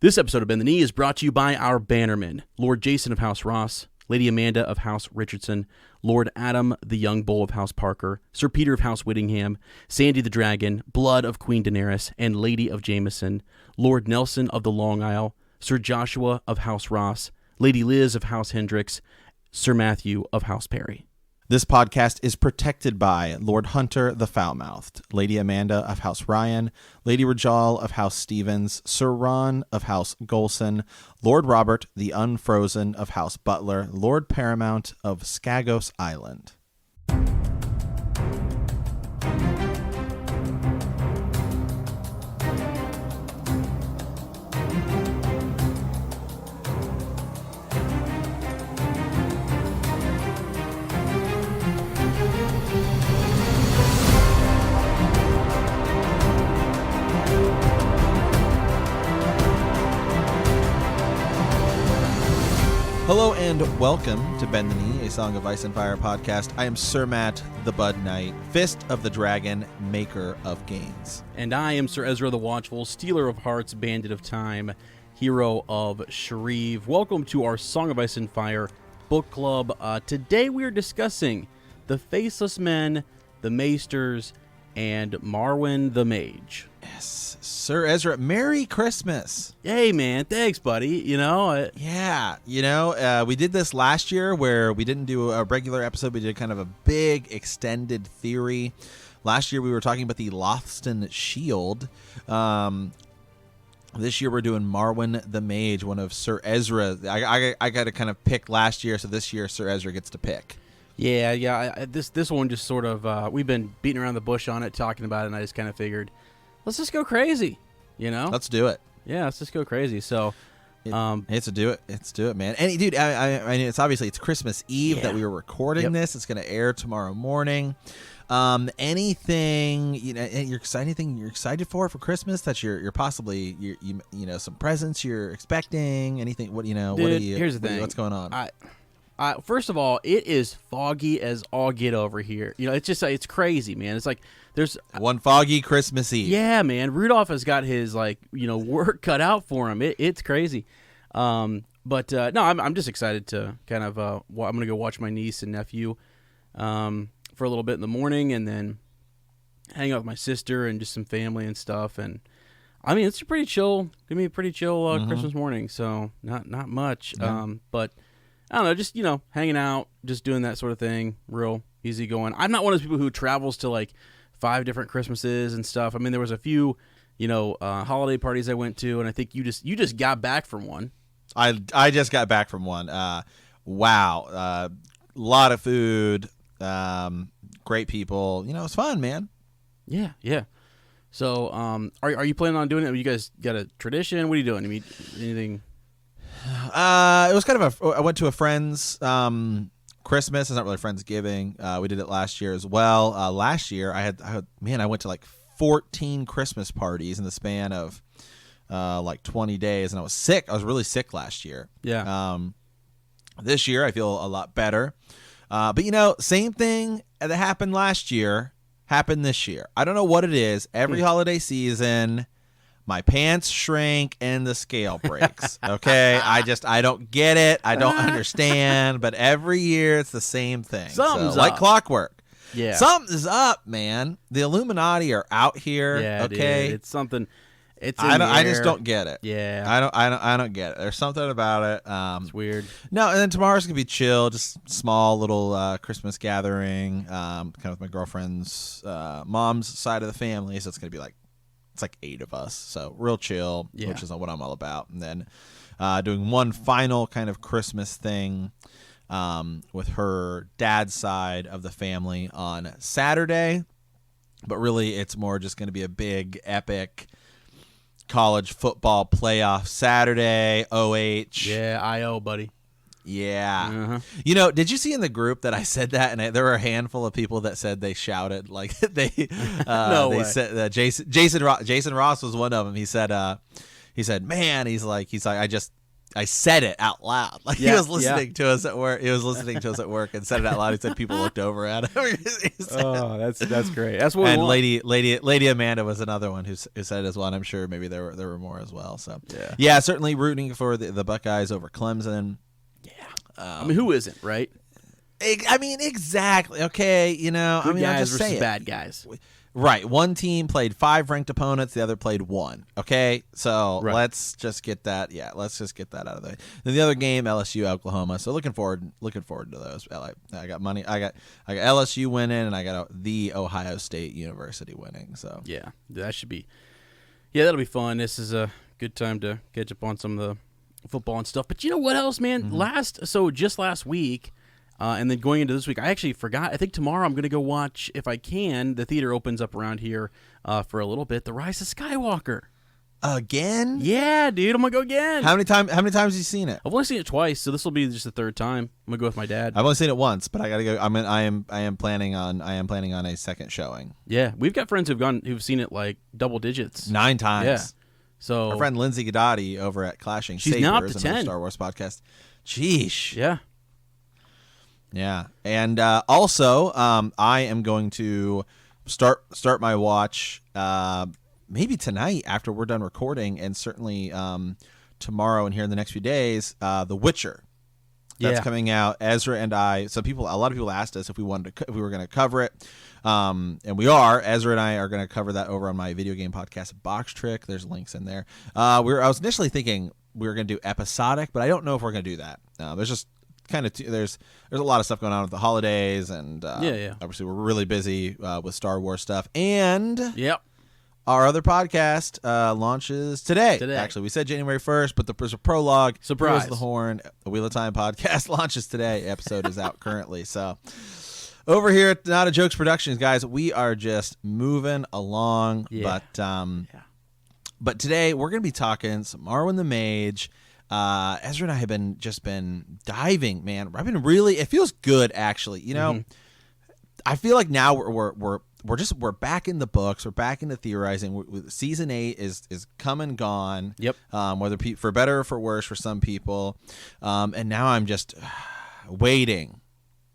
This episode of Bend the Knee is brought to you by our bannermen, Lord Jason of House Ross, Lady Amanda of House Richardson, Lord Adam the Young Bull of House Parker, Sir Peter of House Whittingham, Sandy the Dragon, Blood of Queen Daenerys, and Lady of Jameson, Lord Nelson of the Long Isle, Sir Joshua of House Ross, Lady Liz of House Hendricks, Sir Matthew of House Perry. This podcast is protected by Lord Hunter the Foul-Mouthed, Lady Amanda of House Ryan, Lady Rajal of House Stevens, Sir Ron of House Golson, Lord Robert the Unfrozen of House Butler, Lord Paramount of Skagos Island. Hello and welcome to Bend the Knee, a Song of Ice and Fire podcast. I am Sir Matt, the Bud Knight, Fist of the Dragon, maker of gains. And I am Sir Ezra the Watchful, Stealer of Hearts, Bandit of Time, Hero of Shreve. Welcome to our Song of Ice and Fire book club. Today we are discussing The Faceless Men, The Maesters, and Marwyn the Mage. Yes, Sir Ezra, Merry Christmas. Hey, man, thanks, buddy. We did this last year where we didn't do a regular episode. We did kind of a big extended theory. Last year we were talking about the Lothston Shield. This year we're doing Marwyn the Mage, one of Sir Ezra. I got to kind of pick last year, so this year Sir Ezra gets to pick. Yeah. This one just sort of, we've been beating around the bush on it, talking about it, and I just kind of figured, let's just go crazy, you know? Let's do it. Yeah, let's just go crazy. So, let's do it, man. And dude, I mean, it's Christmas Eve that we were recording this. It's going to air tomorrow morning. Anything you're excited for Christmas that you're possibly some presents you're expecting? Anything? Dude, here's the thing. What's going on? First of all, it is foggy as all get over here. It's just it's crazy, man. It's like there's one foggy Christmas Eve. Yeah, man. Rudolph has got his work cut out for him. It's crazy. No, I'm just excited to kind of I'm gonna go watch my niece and nephew for a little bit in the morning, and then hang out with my sister and just some family and stuff. And I mean, it's pretty chill. Give me a pretty chill Christmas morning. So not much. Yeah. But I don't know, just, hanging out, just doing that sort of thing, real easy going. I'm not one of those people who travels to 5 different Christmases and stuff. I mean, there was a few, holiday parties I went to, and I think you just got back from one. I just got back from one. Wow. Lot of food, great people. It was fun, man. Yeah. So, are you planning on doing it? You guys got a tradition? What are you doing? I mean, anything? It was kind of I went to a friend's Christmas. It's not really Friendsgiving. We did it last year as well. Last year I went to 14 Christmas parties in the span of 20 days, and I was sick. I was really sick last year. Yeah. This year I feel a lot better. But same thing that happened last year happened this year. I don't know what it is. Every holiday season, my pants shrink and the scale breaks. Okay, I don't get it. I don't understand. But every year it's the same thing. Something's like up. Clockwork. Yeah, something's up, man. The Illuminati are out here. Yeah, okay, dude. It's something. I just don't get it. Yeah, I don't get it. There's something about it. It's weird. No, and then tomorrow's gonna be chill, just small little Christmas gathering, kind of with my girlfriend's mom's side of the family. So it's gonna be it's 8 of us, so real chill, which is what I'm all about. And then doing one final kind of Christmas thing with her dad's side of the family on Saturday. But really, it's more just going to be a big, epic college football playoff Saturday, OH. Yeah, I.O., buddy. Yeah. Did you see in the group that I said that, and there were a handful of people that said they shouted they no they way. said that Jason Ross was one of them. He said man, he's like I said it out loud. Like he was listening to us at work. He was listening to us at work and said it out loud. He said people looked over at him. Oh, that's great. That's what. And Lady Amanda was another one who said it as well. And I'm sure maybe there were more as well. So yeah, certainly rooting for the Buckeyes over Clemson. Yeah, I mean, who isn't, right? I mean, exactly. Okay, Good I'm guys just versus saying. bad guys. Right. One team played 5 ranked opponents. The other played 1. Okay. So let's just get that. Yeah. Let's just get that out of the way. Then the other game, LSU, Oklahoma. So looking forward to those. I got money. I got LSU winning, and I got the Ohio State University winning. So yeah, that should be. Yeah, that'll be fun. This is a good time to catch up on some of the football and stuff. But you know what else, man? Just last week. And then going into this week, I actually forgot. I think tomorrow I'm going to go watch, if I can. The theater opens up around here for a little bit. The Rise of Skywalker. Again? Yeah, dude. I'm going to go again. How many times have you seen it? I've only seen it twice, so this will be just the third time. I'm going to go with my dad. I've only seen it once, but I got to go. I am planning on a second showing. Yeah, we've got friends who've seen it like double digits. 9 times. Yeah. So our friend Lindsay Godotti over at Clashing she's Sabers, now up to 10. Star Wars podcast. Sheesh. Yeah. Yeah, and also I am going to start my watch maybe tonight after we're done recording, and certainly tomorrow and here in the next few days, The Witcher. That's coming out. Ezra and I. A lot of people asked us if we were going to cover it, and we are. Ezra and I are going to cover that over on my video game podcast, Box Trick. There's links in there. I was initially thinking we were going to do episodic, but I don't know if we're going to do that. There's just kind of there's a lot of stuff going on with the holidays, and obviously we're really busy with Star Wars stuff, and our other podcast launches today. Actually, we said January 1st, but there's a prologue. Surprise. Here's the Horn. The Wheel of Time podcast launches today. Episode is out currently. So over here at Not a Jokes Productions, guys, we are just moving along. But today we're going to be talking some Marwyn the Mage. Ezra and I have been diving, man. It feels good, actually. I feel like now we're back in the books. We're back into theorizing. Season 8 is come and gone. Yep. Whether for better or for worse for some people. And now I'm just waiting.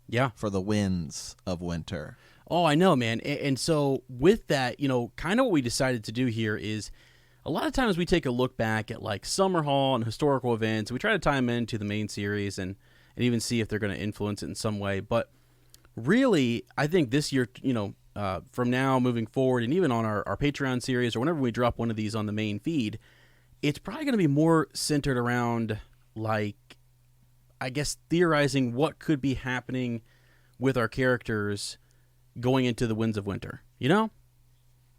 Yeah. For the winds of winter. Oh, I know, man. And so with that, kind of what we decided to do here is, a lot of times we take a look back at like Summer Hall and historical events. We try to tie them into the main series and even see if they're going to influence it in some way. But really, I think this year, from now moving forward, and even on our Patreon series or whenever we drop one of these on the main feed, it's probably going to be more centered around, like, I guess, theorizing what could be happening with our characters going into the Winds of Winter,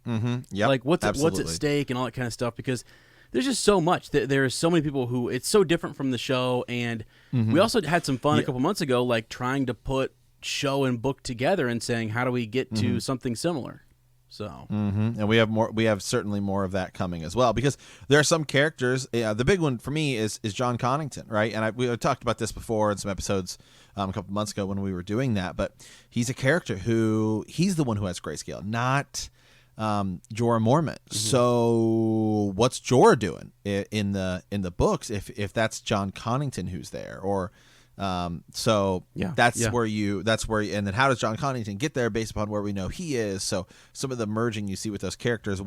Mm-hmm. Yeah. Like what's at stake and all that kind of stuff, because there's just so much. There's so many people who it's so different from the show, and we also had some fun a couple months ago, like trying to put show and book together and saying how do we get to something similar. So and we have more. We have certainly more of that coming as well, because there are some characters. The big one for me is John Connington, right? And we talked about this before in some episodes a couple months ago when we were doing that. But he's a character he's the one who has grayscale, not Jorah Mormont. So what's Jorah doing in the books if that's John Connington who's there? Or that's where and then how does John Connington get there based upon where we know he is? So some of the merging you see with those characters,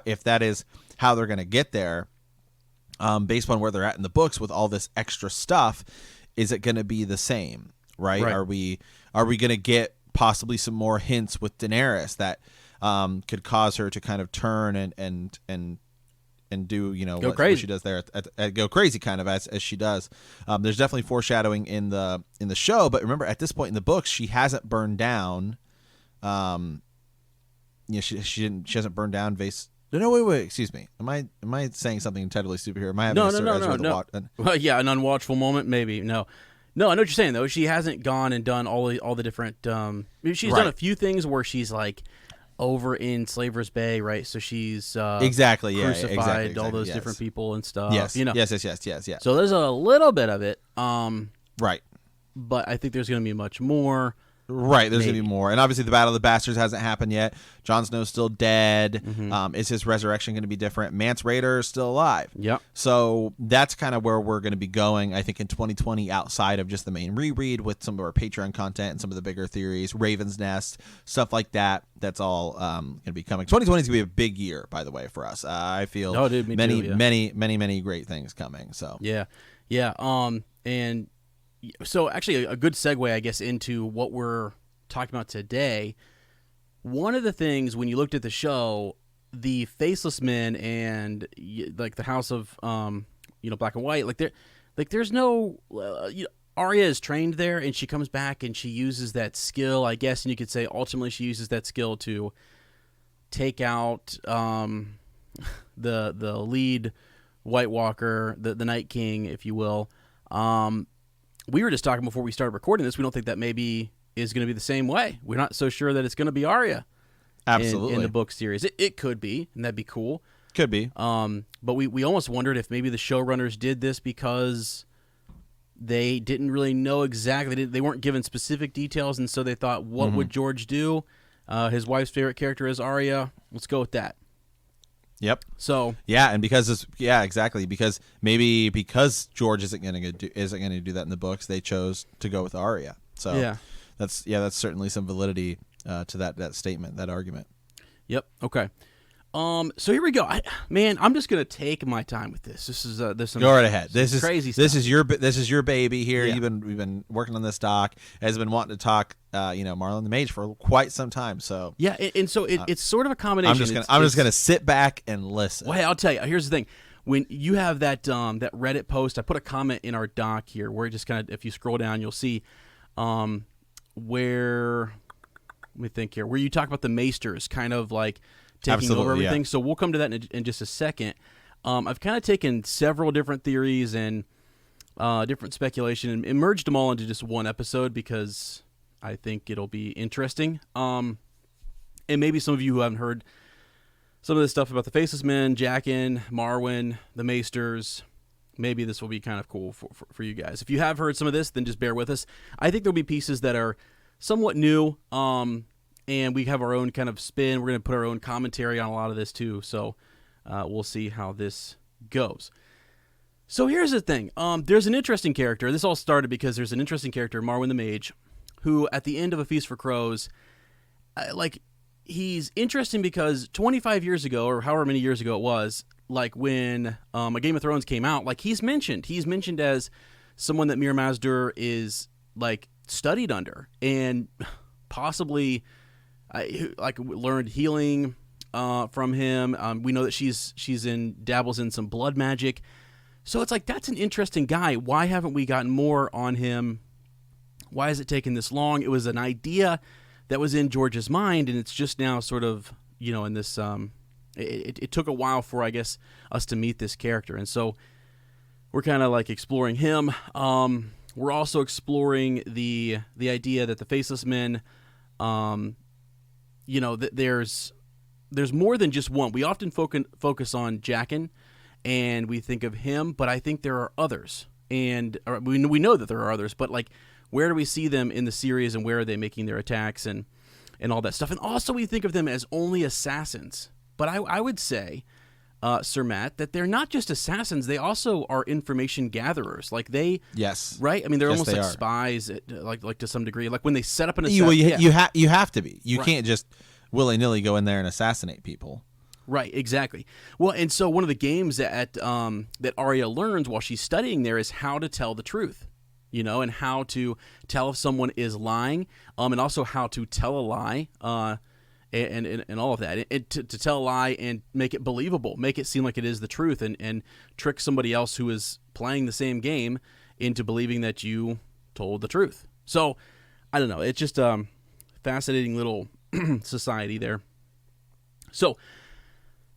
if that is how they're going to get there, based upon where they're at in the books with all this extra stuff, is it going to be the same? Right? Are we going to get possibly some more hints with Daenerys that could cause her to kind of turn and do what she does there go crazy kind of as she does. There's definitely foreshadowing in the show, but remember at this point in the books she hasn't burned down. She hasn't burned down Vase. No, wait. Excuse me. Am I saying something entirely stupid here? Am I having no. Well, yeah, an unwatchful moment maybe. No, I know what you're saying though. She hasn't gone and done all the different. She's done a few things where she's like over in Slaver's Bay, right? So she's crucified all those different people and stuff. Yes, yes. So there's a little bit of it, right? But I think there's going to be much more. Right, there's Maybe. going to be more. And obviously the Battle of the Bastards hasn't happened yet. Jon Snow's still dead. Is his resurrection going to be different? Mance Rayder is still alive. Yep. So that's kind of where we're going to be going, I think, in 2020, outside of just the main reread with some of our Patreon content and some of the bigger theories, Raven's Nest, stuff like that. That's all going to be coming. 2020 is going to be a big year, by the way, for us. I feel many great things coming. So Yeah. And so actually a good segue, I guess, into what we're talking about today. One of the things when you looked at the show, the Faceless Men and like the House of Black and White, there's no Arya is trained there, and she comes back and she uses that skill, I guess, and you could say ultimately she uses that skill to take out the lead White Walker, the Night King, if you will. We were just talking before we started recording this. We don't think that maybe is going to be the same way. We're not so sure that it's going to be Arya. Absolutely. In the book series. It could be, and that'd be cool. Could be. But we almost wondered if maybe the showrunners did this because they didn't really know exactly. They weren't given specific details, and so they thought, what would George do? His wife's favorite character is Arya. Let's go with that. Yep. So yeah, and exactly, because George isn't going to do that in the books, they chose to go with Arya. So that's certainly some validity to that statement, that argument. Yep. Okay. So here we go. I'm just gonna take my time with this. This is go right ahead. This is crazy stuff. This is your baby here. Yeah. We've been working on this doc. Has been wanting to talk, Marlon the Mage for quite some time. So yeah, and so it's sort of a combination. I'm just gonna sit back and listen. Well, hey, I'll tell you. Here's the thing. When you have that Reddit post, I put a comment in our doc here where it just kind of, if you scroll down, you'll see where, let me think here, where you talk about the Maesters kind of like taking over everything. Yeah. So we'll come to that in just a second. I've kind of taken several different theories and different speculation and merged them all into just one episode because I think it'll be interesting. And maybe some of you who haven't heard some of this stuff about the Faceless Men, Jaqen, Marwyn, the Maesters, maybe this will be kind of cool for you guys. If you have heard some of this, then just bear with us. I think there'll be pieces that are somewhat new, and we have our own kind of spin. We're going to put our own commentary on a lot of this too, so we'll see how this goes. So here's the thing. There's an interesting character. This all started because there's an interesting character, Marwyn the Mage, who at the end of A Feast for Crows, he's interesting because 25 years ago, or however many years ago it was, like when A Game of Thrones came out, like he's mentioned as someone that Mir Mazdur is like studied under and possibly learned healing from him. We know that she's dabbles in some blood magic. So it's like, that's an interesting guy. Why haven't we gotten more on him? Why has it taken this long? It was an idea that was in George's mind, and it's just now sort of, in this, it took a while for, I guess, us to meet this character. And so we're kind of like exploring him. We're also exploring the idea that the Faceless Men, there's more than just one. We often focus on Jaqen, and we think of him, but I think there are others. And we know that there are others, but like, where do we see them in the series, and where are they making their attacks and all that stuff? And also we think of them as only assassins. But I would say, Sir Matt, that they're not just assassins. They also are information gatherers. Like yes, right? I mean, they're almost like spies, like to some degree. Like when they set up an assassin. You have to be. You can't just willy-nilly go in there and assassinate people. Right, exactly. Well, and so one of the games that Arya learns while she's studying there is how to tell the truth, and how to tell if someone is lying, and also how to tell a lie, and all of that. And to tell a lie and make it believable, make it seem like it is the truth, and trick somebody else who is playing the same game into believing that you told the truth. So, I don't know. It's just a fascinating little society there. So,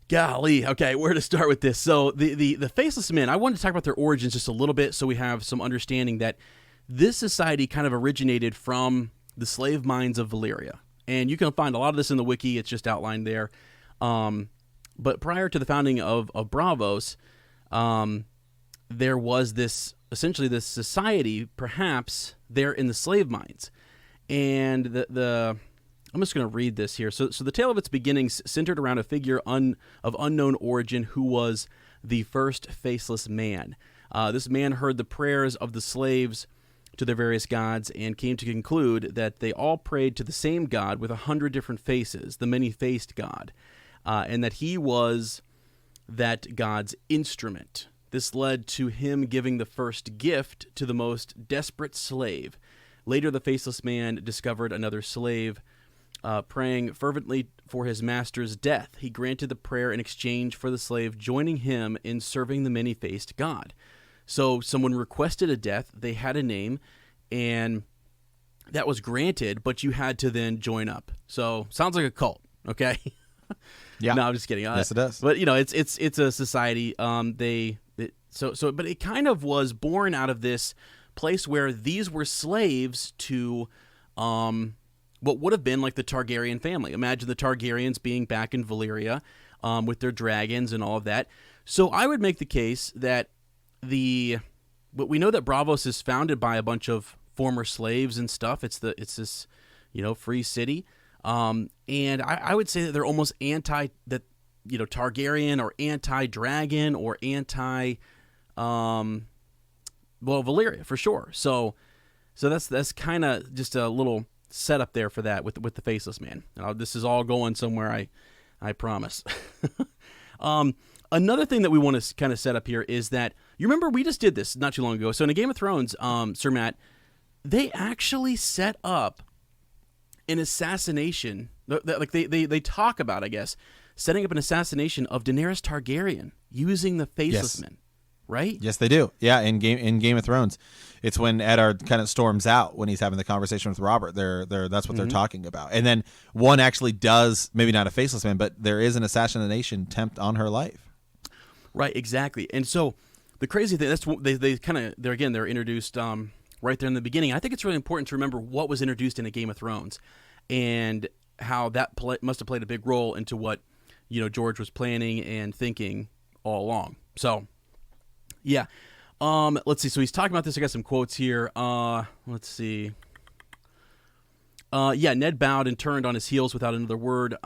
golly, okay, where to start with this? So the Faceless Men, I wanted to talk about their origins just a little bit so we have some understanding that this society kind of originated from the slave mines of Valyria. And you can find a lot of this in the wiki. It's just outlined there. But prior to the founding of Braavos, there was essentially this society, perhaps, there in the slave mines. And the I'm just going to read this here. So the tale of its beginnings centered around a figure of unknown origin who was the first faceless man. This man heard the prayers of the slaves to their various gods and came to conclude that they all prayed to the same God with 100 different faces, the many-faced God, and that he was that God's instrument. This led to him giving the first gift to the most desperate slave. Later, the faceless man discovered another slave praying fervently for his master's death. He granted the prayer in exchange for the slave joining him in serving the many-faced God. So someone requested a death, they had a name, and that was granted, but you had to then join up. So sounds like a cult, okay? Yeah. No, I'm just kidding. Yes, it does. But it's a society. But it kind of was born out of this place where these were slaves to what would have been like the Targaryen family. Imagine the Targaryens being back in Valyria with their dragons and all of that. So I would make the case that but we know that Braavos is founded by a bunch of former slaves and stuff. It's this free city, and I would say that they're almost Targaryen or anti-dragon or Valyria for sure. So that's kind of just a little setup there for that with the faceless man. This is all going somewhere, I promise. Another thing that we want to kind of set up here is that you remember we just did this not too long ago. So in a Game of Thrones, Sir Matt, they actually set up an assassination. Like they talk about, I guess, setting up an assassination of Daenerys Targaryen using the faceless men. Right? Yes, they do. Yeah, in Game of Thrones, it's when Eddard kind of storms out when he's having the conversation with Robert. That's what they're talking about. And then one actually does, maybe not a faceless man, but there is an assassination attempt on her life. Right, exactly. And so the crazy thing, that's they're introduced right there in the beginning. I think it's really important to remember what was introduced in a Game of Thrones and how that must have played a big role into what George was planning and thinking all along. So. Yeah. Let's see. So he's talking about this. I got some quotes here. Let's see. Ned bowed and turned on his heels without another word.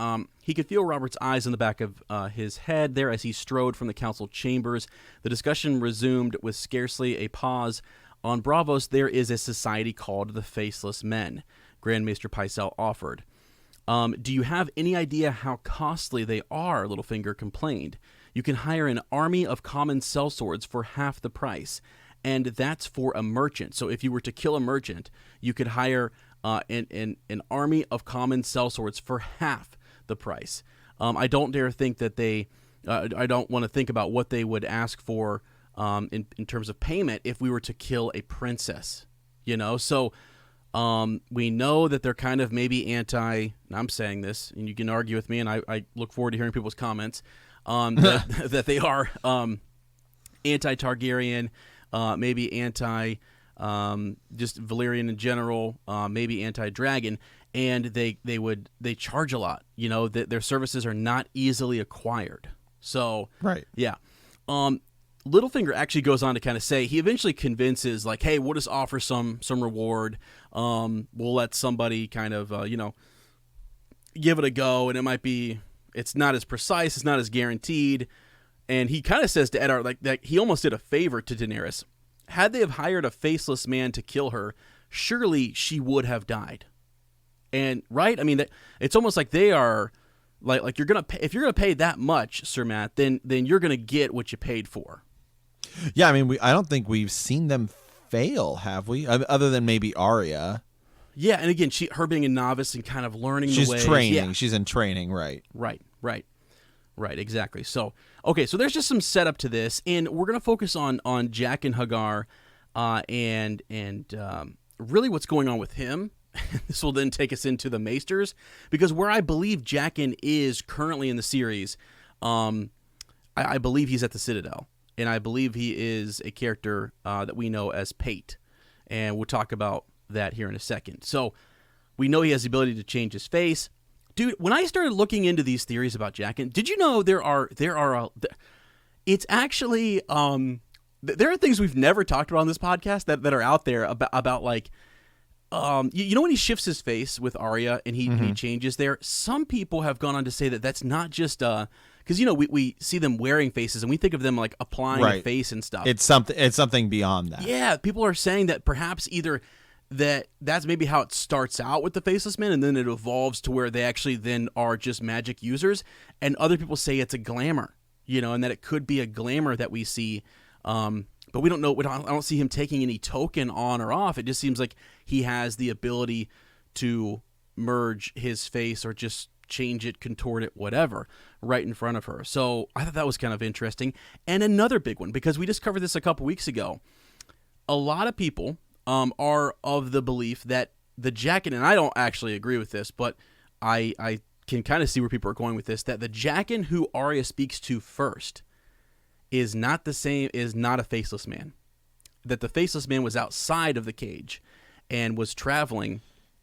He could feel Robert's eyes in the back of his head there as he strode from the council chambers. The discussion resumed with scarcely a pause. On Braavos, there is a society called the Faceless Men, Grand Maester Pycelle offered. Do you have any idea how costly they are? Littlefinger complained. You can hire an army of common sellswords for half the price, and that's for a merchant. So if you were to kill a merchant, you could hire an army of common sellswords for half the price. I don't dare think that I don't want to think about what they would ask for in terms of payment if we were to kill a princess. So we know that they're kind of maybe anti. I'm saying this, and you can argue with me, and I look forward to hearing people's comments. That they are anti-Targaryen, maybe anti just Valyrian in general, maybe anti-dragon, and they charge a lot. That their services are not easily acquired. So right, yeah. Littlefinger actually goes on to kind of say he eventually convinces, like, hey, we'll just offer some reward. We'll let somebody kind of give it a go, and it might be. It's not as precise. It's not as guaranteed. And he kind of says to Eddard, like, that he almost did a favor to Daenerys. Had they have hired a faceless man to kill her, surely she would have died. And right, I mean, it's almost like they are like you're gonna pay, if you're gonna pay that much, Sir Matt, then you're gonna get what you paid for. Yeah, I mean, I don't think we've seen them fail, have we? Other than maybe Arya. Yeah, and again, her being a novice and kind of learning the ways. She's training. Yeah. She's in training, right. Right, exactly. So, okay, so there's just some setup to this, and we're going to focus on Jaqen H'ghar and really what's going on with him. This will then take us into the Maesters, because where I believe Jaqen is currently in the series, I believe he's at the Citadel, and I believe he is a character that we know as Pate, and we'll talk about that here in a second. So we know he has the ability to change his face. Dude, when I started looking into these theories about Jaqen, did you know it's actually there are things we've never talked about on this podcast that are out there about like you know when he shifts his face with Arya and he changes there, some people have gone on to say that that's not just because we see them wearing faces and we think of them like applying a face and stuff. It's something beyond that. Yeah, people are saying that perhaps either that's maybe how it starts out with the Faceless Men and then it evolves to where they actually then are just magic users, and other people say it's a glamour, and that it could be a glamour that we see. But we don't know. I don't see him taking any token on or off. It just seems like he has the ability to merge his face or just change it, contort it, whatever, right in front of her. So I thought that was kind of interesting. And another big one, because we just covered this a couple weeks ago, a lot of people are of the belief that the Jaqen, and I don't actually agree with this, but I can kind of see where people are going with this, that the Jaqen who Arya speaks to first is not the same, is not a Faceless Man. That the Faceless Man was outside of the cage and was traveling,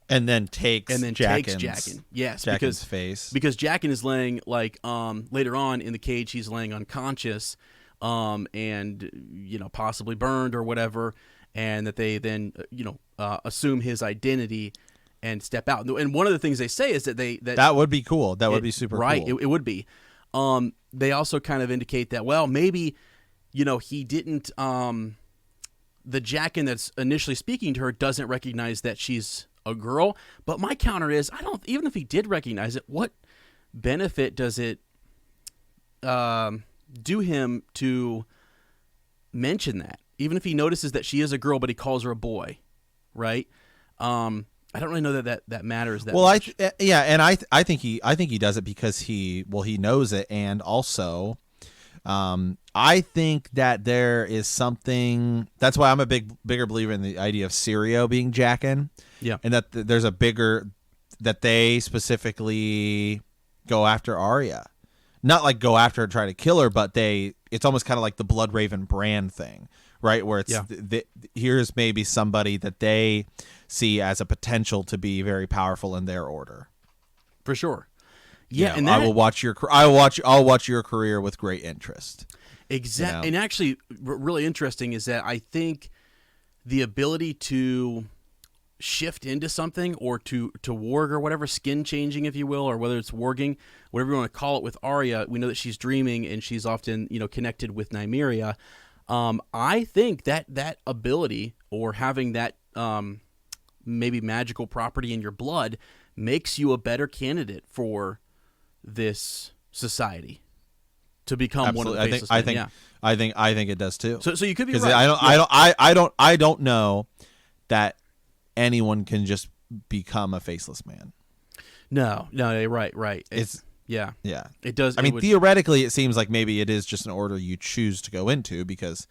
and then takes Jaqen. Yes, Jaqen's face, because Jaqen is laying later on in the cage, he's laying unconscious, and possibly burned or whatever, and that they then assume his identity and step out. And one of the things they say is that that would be cool. That would be super right. cool. It would be. They also kind of indicate that, well, maybe, he didn't, the Jaqen that's initially speaking to her doesn't recognize that she's a girl. But my counter is, even if he did recognize it, what benefit does it do him to mention that? Even if he notices that she is a girl, but he calls her a boy, right? I don't really know that matters that much. And I think he does it because he knows it, and also I think that there is something. That's why I'm a bigger believer in the idea of Syrio being Jaqen. Yeah, and that there's a bigger, that they specifically go after Arya, not like go after her, try to kill her, but it's almost kind of like the Blood Raven brand thing, right? Where it's here's maybe somebody that they see as a potential to be very powerful in their order. For sure. Yeah, and I'll watch your career with great interest. Exactly. And actually really interesting is that I think the ability to shift into something or to warg or whatever, skin changing, if you will, or whether it's warging, whatever you want to call it with Arya, we know that she's dreaming and she's often, connected with Nymeria. I think that ability or having that maybe magical property in your blood makes you a better candidate for this society to become one of the Faceless Men. I think it does too. So you could be right. Because I don't know that anyone can just become a Faceless Man. No, right. It's It does. I mean, theoretically, it seems like maybe it is just an order you choose to go into because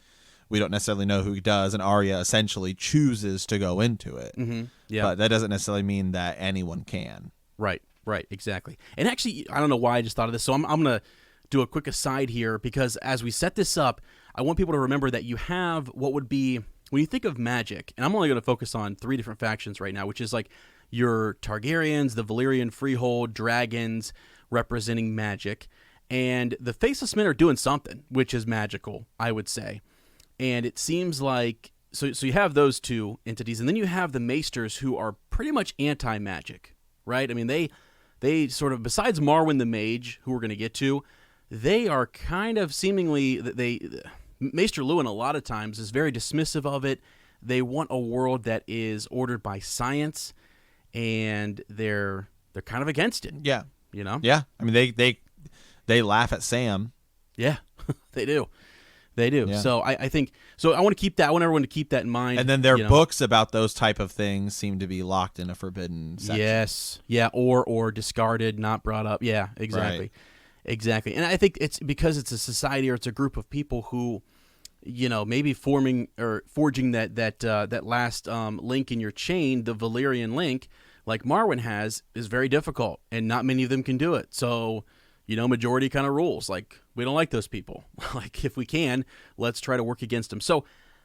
we don't necessarily know who he does, and Arya essentially chooses to go into it. Mm-hmm. Yeah, but that doesn't necessarily mean that anyone can. Right, exactly. And actually, I don't know why I just thought of this, so I'm going to do a quick aside here because as we set this up, I want people to remember that you have what would be, when you think of magic, and I'm only going to focus on 3 different factions right now, which is like your Targaryens, the Valyrian Freehold, dragons representing magic, and the Faceless Men are doing something which is magical, I would say. And it seems like so you have those 2 entities, and then you have the Maesters who are pretty much anti-magic, right? I mean, they sort of, besides Marwyn the Mage, who we're going to get to, they are kind of seemingly, Maester Luwin a lot of times is very dismissive of it. They want a world that is ordered by science, and they're kind of against it. Yeah. Yeah. I mean, they laugh at Sam. Yeah, they do. Yeah. So I think I want to keep that. I want everyone to keep that in mind. And then their books about those type of things seem to be locked in a forbidden section. Yes. Yeah. Or discarded, not brought up. Yeah. Exactly. Right. Exactly. And I think it's because it's a society or it's a group of people who, maybe forming or forging that last link in your chain, the Valyrian link, like Marwyn has, is very difficult, and not many of them can do it. So, majority kind of rules. Like, we don't like those people. Like, if we can, let's try to work against them. So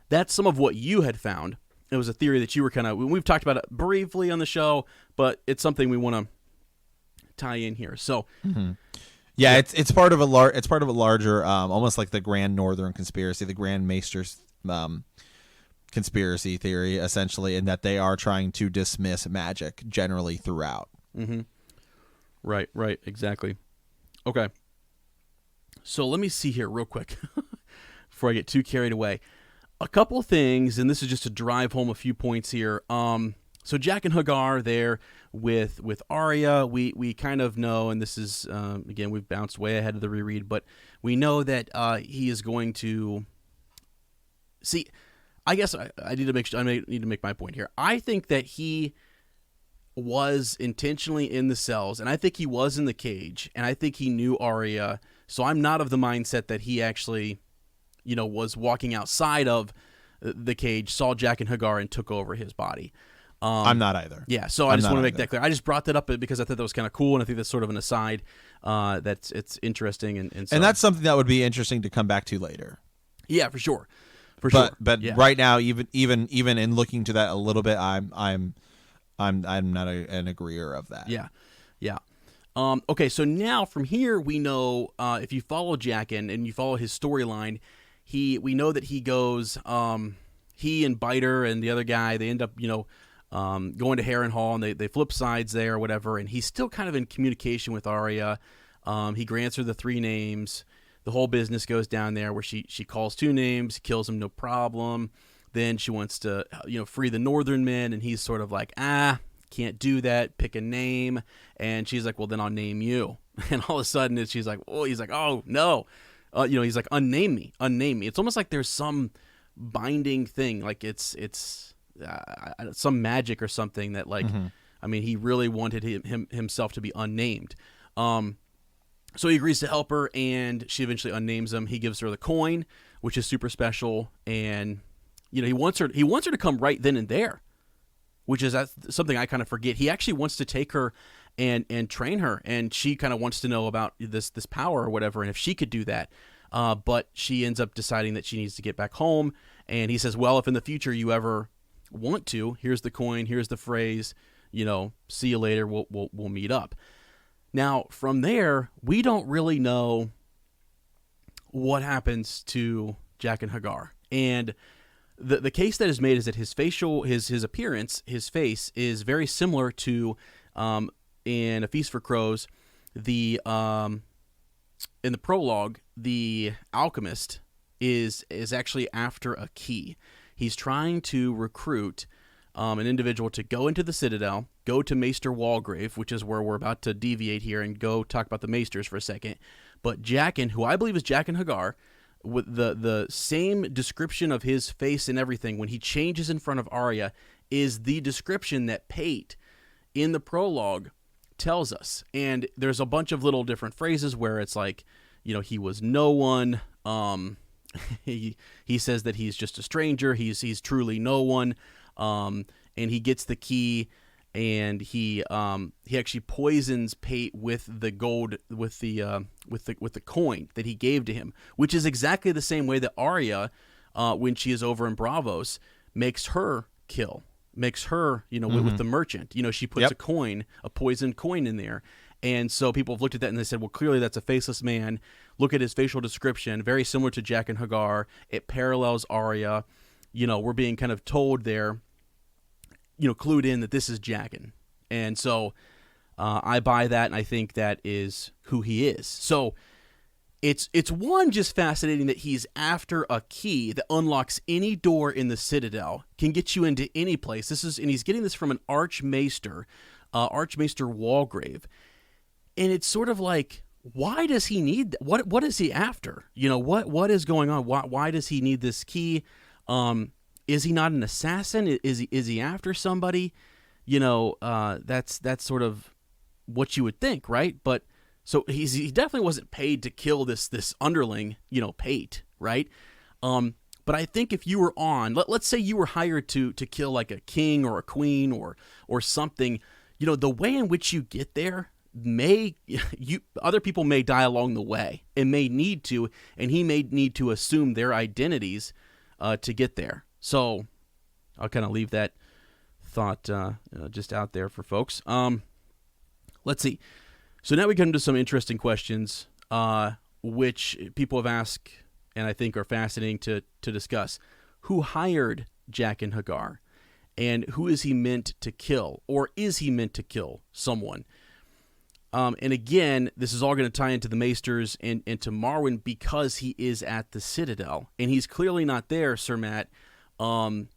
that's some of what you had found. It was a theory that you were we've talked about it briefly on the show, but it's something we want to tie in here. So, yeah, it's part of a larger, almost like the Grand Northern Conspiracy, the Grand Maesters conspiracy theory, essentially, in that they are trying to dismiss magic generally throughout. Mm-hmm. Right, exactly. Okay. So let me see here real quick before I get too carried away. A couple of things, and this is just to drive home a few points here. So Jaqen H'ghar there with Arya, we kind of know, and this is, again, we've bounced way ahead of the reread, but we know that he is going to... See, I guess I need to make my point here. I think that he was intentionally in the cells, and I think he was in the cage, and I think he knew Arya, so I'm not of the mindset that he actually, was walking outside of the cage, saw Jaqen H'ghar, and took over his body. I'm not either. Yeah, so I just want to make that clear. I just brought that up because I thought that was kind of cool, and I think that's sort of an aside it's interesting. And that's something that would be interesting to come back to later. Yeah, for sure. But yeah. Right now, even in looking to that a little bit, I'm not an agreeer of that. Yeah. Okay, so now from here we know if you follow Jaqen and you follow his storyline, we know that he goes, he and Biter and the other guy, they end up going to Harrenhal, and they flip sides there or whatever, and he's still kind of in communication with Arya. He grants her the 3 names. The whole business goes down there where she calls 2 names, kills him, no problem. Then she wants to, free the Northern men, and he's sort of like, can't do that, pick a name. And she's like, well, then I'll name you. And all of a sudden, he's like, oh, no. He's like, unname me. It's almost like there's some binding thing, like it's some magic or something that, like, I mean, he really wanted himself to be unnamed. So he agrees to help her, and she eventually unnames him. He gives her the coin, which is super special, and he wants her to come right then and there, which is something I kind of forget. He actually wants to take her and train her, and she kind of wants to know about this power or whatever, and if she could do that. But she ends up deciding that she needs to get back home, and he says, well, if in the future you ever want to, here's the coin, here's the phrase, see you later, we'll meet up. Now, from there, we don't really know what happens to Jaqen H'ghar. And the case that is made is that his appearance, his face, is very similar to, in A Feast for Crows, in the prologue, the alchemist is actually after a key. He's trying to recruit an individual to go into the Citadel, go to Maester Walgrave, which is where we're about to deviate here and go talk about the Maesters for a second. But Jaqen, who I believe is Jaqen H'ghar, with the same description of his face and everything, when he changes in front of Arya, is the description that Pate in the prologue tells us. And there's a bunch of little different phrases where it's like, he was no one. He says that he's just a stranger. He's truly no one. And he gets the key, and he actually poisons Pate with the gold, with the coin that he gave to him, which is exactly the same way that Arya, when she is over in Braavos, makes her kill, with the merchant. She puts a poisoned coin in there. And so people have looked at that and they said, well, clearly that's a faceless man. Look at his facial description, very similar to Jaqen H'ghar. It parallels Arya. We're being kind of told there, clued in that this is Jaqen. And so I buy that, and I think that is who he is. So it's just fascinating that he's after a key that unlocks any door in the Citadel, can get you into any place. And he's getting this from an Archmaester Walgrave. And it's sort of like, why does he need that? What is he after? What is going on? Why does he need this key? Is he not an assassin? Is he after somebody? That's sort of what you would think, right? But so he definitely wasn't paid to kill this underling, Pate, right? But I think if you were let's say you were hired to kill like a king or a queen or something, the way in which you get there other people may die along the way and may need to, and he may need to assume their identities to get there. So I'll kind of leave that thought just out there for folks. Let's see. So now we come to some interesting questions, which people have asked and I think are fascinating to discuss. Who hired Jaqen H'ghar? And who is he meant to kill? Or is he meant to kill someone? And again, this is all going to tie into the Maesters and to Marwyn because he is at the Citadel. And he's clearly not there, Sir Matt, to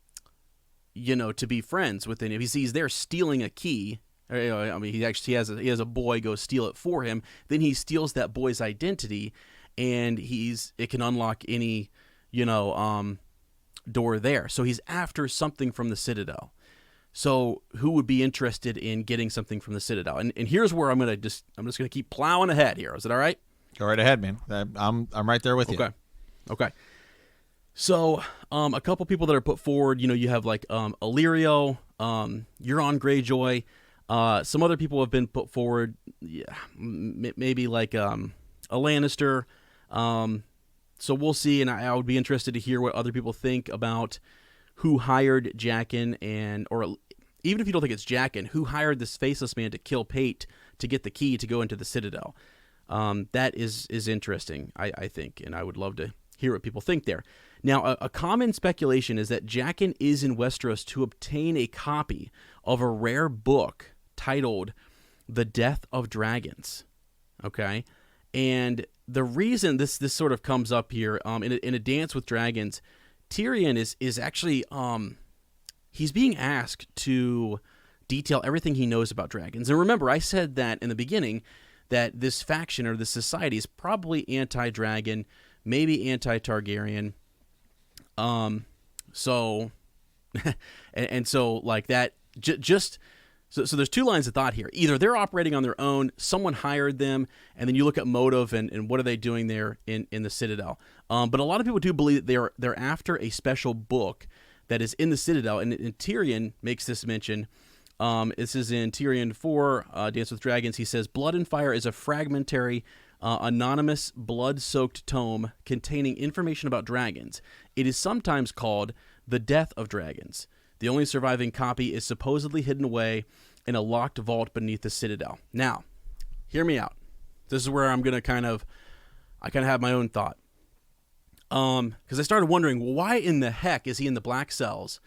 be friends with any. He's there stealing a key. I mean, he has a boy go steal it for him. Then he steals that boy's identity, and it can unlock any, door there. So he's after something from the Citadel. So who would be interested in getting something from the Citadel? And here's where I'm just gonna keep plowing ahead here. Is it all right? Go right ahead, man. I'm right there with you. Okay. So a couple people that are put forward. You have like Illyrio, Euron Greyjoy. Some other people have been put forward. Yeah, maybe like a Lannister. So we'll see, and I would be interested to hear what other people think about who hired Jaqen, or even if you don't think it's Jaqen, who hired this faceless man to kill Pate to get the key to go into the Citadel. That is interesting, I think, and I would love to hear what people think there. Now, a common speculation is that Jaqen is in Westeros to obtain a copy of a rare book titled The Death of Dragons. Okay? And the reason this sort of comes up here, in a Dance with Dragons, Tyrion is actually he's being asked to detail everything he knows about dragons. And remember, I said that in the beginning that this faction or this society is probably anti-dragon, maybe anti-Targaryen. So and so like that So there's two lines of thought here. Either they're operating on their own, someone hired them, and then you look at motive and what are they doing there in the Citadel. But a lot of people do believe that they're after a special book that is in the Citadel, and Tyrion makes this mention. This is in Tyrion 4, Dance with Dragons. He says, Blood and Fire is a fragmentary, anonymous, blood-soaked tome containing information about dragons. It is sometimes called The Death of Dragons. The only surviving copy is supposedly hidden away in a locked vault beneath the Citadel. Now, hear me out. This is where I'm going to I have my own thought. Because I started wondering, well, why in the heck is he in the Black Cells?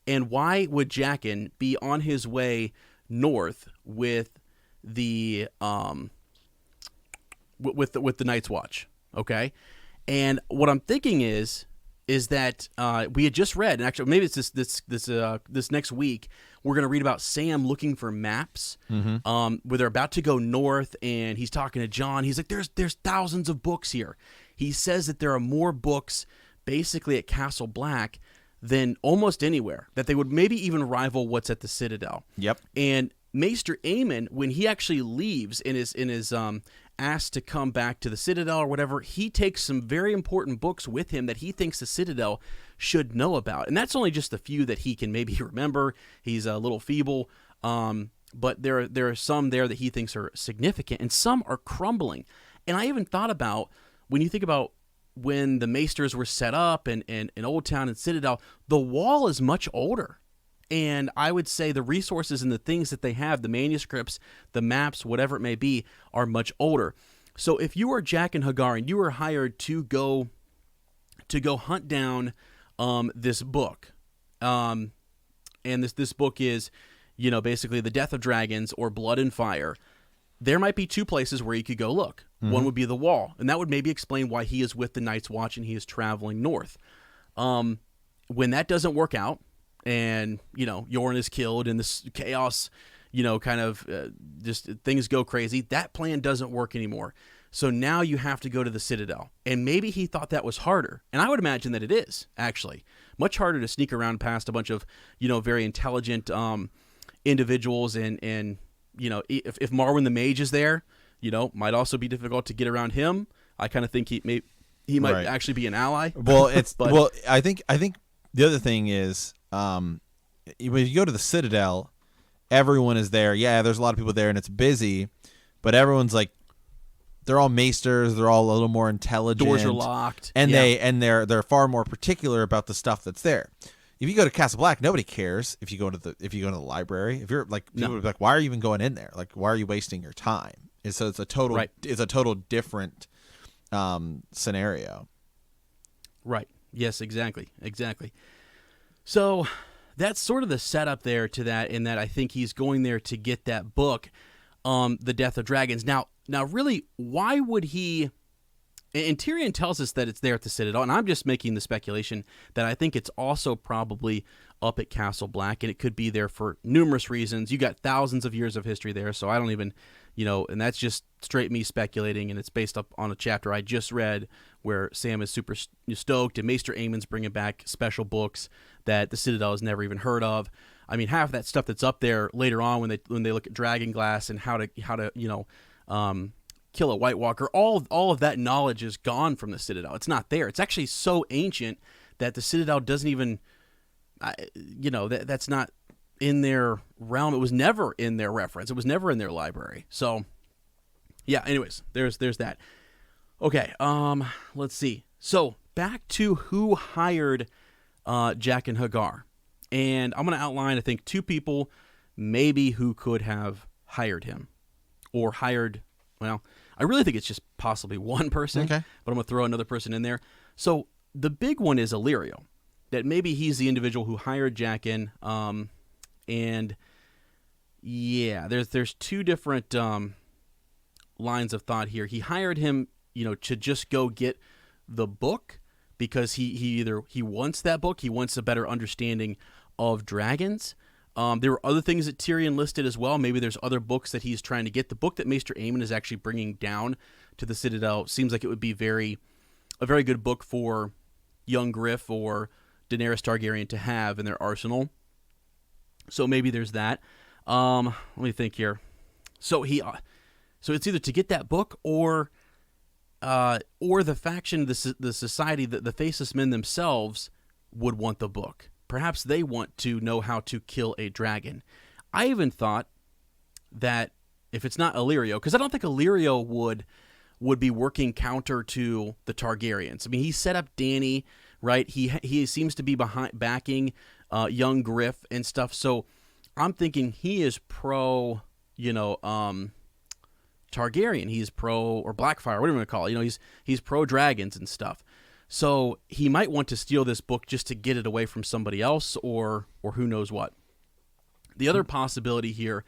And why would Jaqen be on his way north with the with the Night's Watch? Okay? And what I'm thinking is that we had just read, and actually maybe it's this next week, we're going to read about Sam looking for maps, where they're about to go north, and he's talking to Jon. He's like, there's thousands of books here. He says that there are more books basically at Castle Black than almost anywhere, that they would maybe even rival what's at the Citadel. Yep. And Maester Aemon, when he actually leaves and is asked to come back to the Citadel or whatever, he takes some very important books with him that he thinks the Citadel should know about. And that's only just a few that he can maybe remember. He's a little feeble, but there are some there that he thinks are significant, and some are crumbling. And I even thought about, when you think about when the Maesters were set up in Old Town and Citadel, the wall is much older. And I would say the resources and the things that they have, the manuscripts, the maps, whatever it may be, are much older. So if you are Jaqen H'ghar and you were hired to go hunt down this book, and this book is, basically The Death of Dragons or Blood and Fire, there might be two places where you could go look. Mm-hmm. One would be the wall, and that would maybe explain why he is with the Night's Watch and he is traveling north. When that doesn't work out, and Yoren is killed and this chaos, just things go crazy, that plan doesn't work anymore. So now you have to go to the Citadel, and maybe he thought that was harder, and I would imagine that it is actually much harder to sneak around past a bunch of very intelligent individuals, and if Marwyn the Mage is there, might also be difficult to get around him. I kind of think he might right. actually be an ally. Well, I think the other thing is, when you go to the Citadel, everyone is there. Yeah, there's a lot of people there, and it's busy, but everyone's like, they're all maesters. They're all a little more intelligent. Doors are locked, and they're far more particular about the stuff that's there. If you go to Castle Black, nobody cares if you go to the library. If you're like, people would be like, why are you even going in there? Like, why are you wasting your time? And so it's a total different scenario. Right. Yes. Exactly. So that's sort of the setup there to that, in that I think he's going there to get that book, The Death of Dragons. Now, really, why would he? And Tyrion tells us that it's there at the Citadel, and I'm just making the speculation that I think it's also probably up at Castle Black, and it could be there for numerous reasons. You got thousands of years of history there, so I don't even, and that's just straight me speculating, and it's based up on a chapter I just read where Sam is super stoked, and Maester Aemon's bringing back special books that the Citadel has never even heard of. I mean, half of that stuff that's up there later on when they look at Dragonglass and how to kill a White Walker, all of that knowledge is gone from the Citadel. It's not there. It's actually so ancient that the Citadel doesn't even, that's not in their realm. It was never in their reference. It was never in their library. So, yeah. Anyways, there's that. Okay. Let's see. So back to who hired Jaqen H'ghar, and I'm going to outline, I think, two people maybe who could have hired him or hired. Well, I really think it's just possibly one person, Okay. But I'm going to throw another person in there. So the big one is Illyrio, that maybe he's the individual who hired Jaqen. And yeah, there's two different lines of thought here. He hired him, to just go get the book because he wants that book, he wants a better understanding of dragons. There were other things that Tyrion listed as well. Maybe there's other books that he's trying to get. The book that Maester Aemon is actually bringing down to the Citadel seems like it would be a very good book for young Griff or Daenerys Targaryen to have in their arsenal. So maybe there's that. Let me think here. So so it's either to get that book or the faction, the society, the Faceless Men themselves would want the book. Perhaps they want to know how to kill a dragon. I even thought that if it's not Illyrio, because I don't think Illyrio would be working counter to the Targaryens. I mean, he set up Dany, right? He seems to be backing young Griff and stuff. So I'm thinking he is pro, Targaryen. He's pro, or Blackfire, whatever you want to call it. He's pro dragons and stuff. So he might want to steal this book just to get it away from somebody else, or who knows what. The other possibility here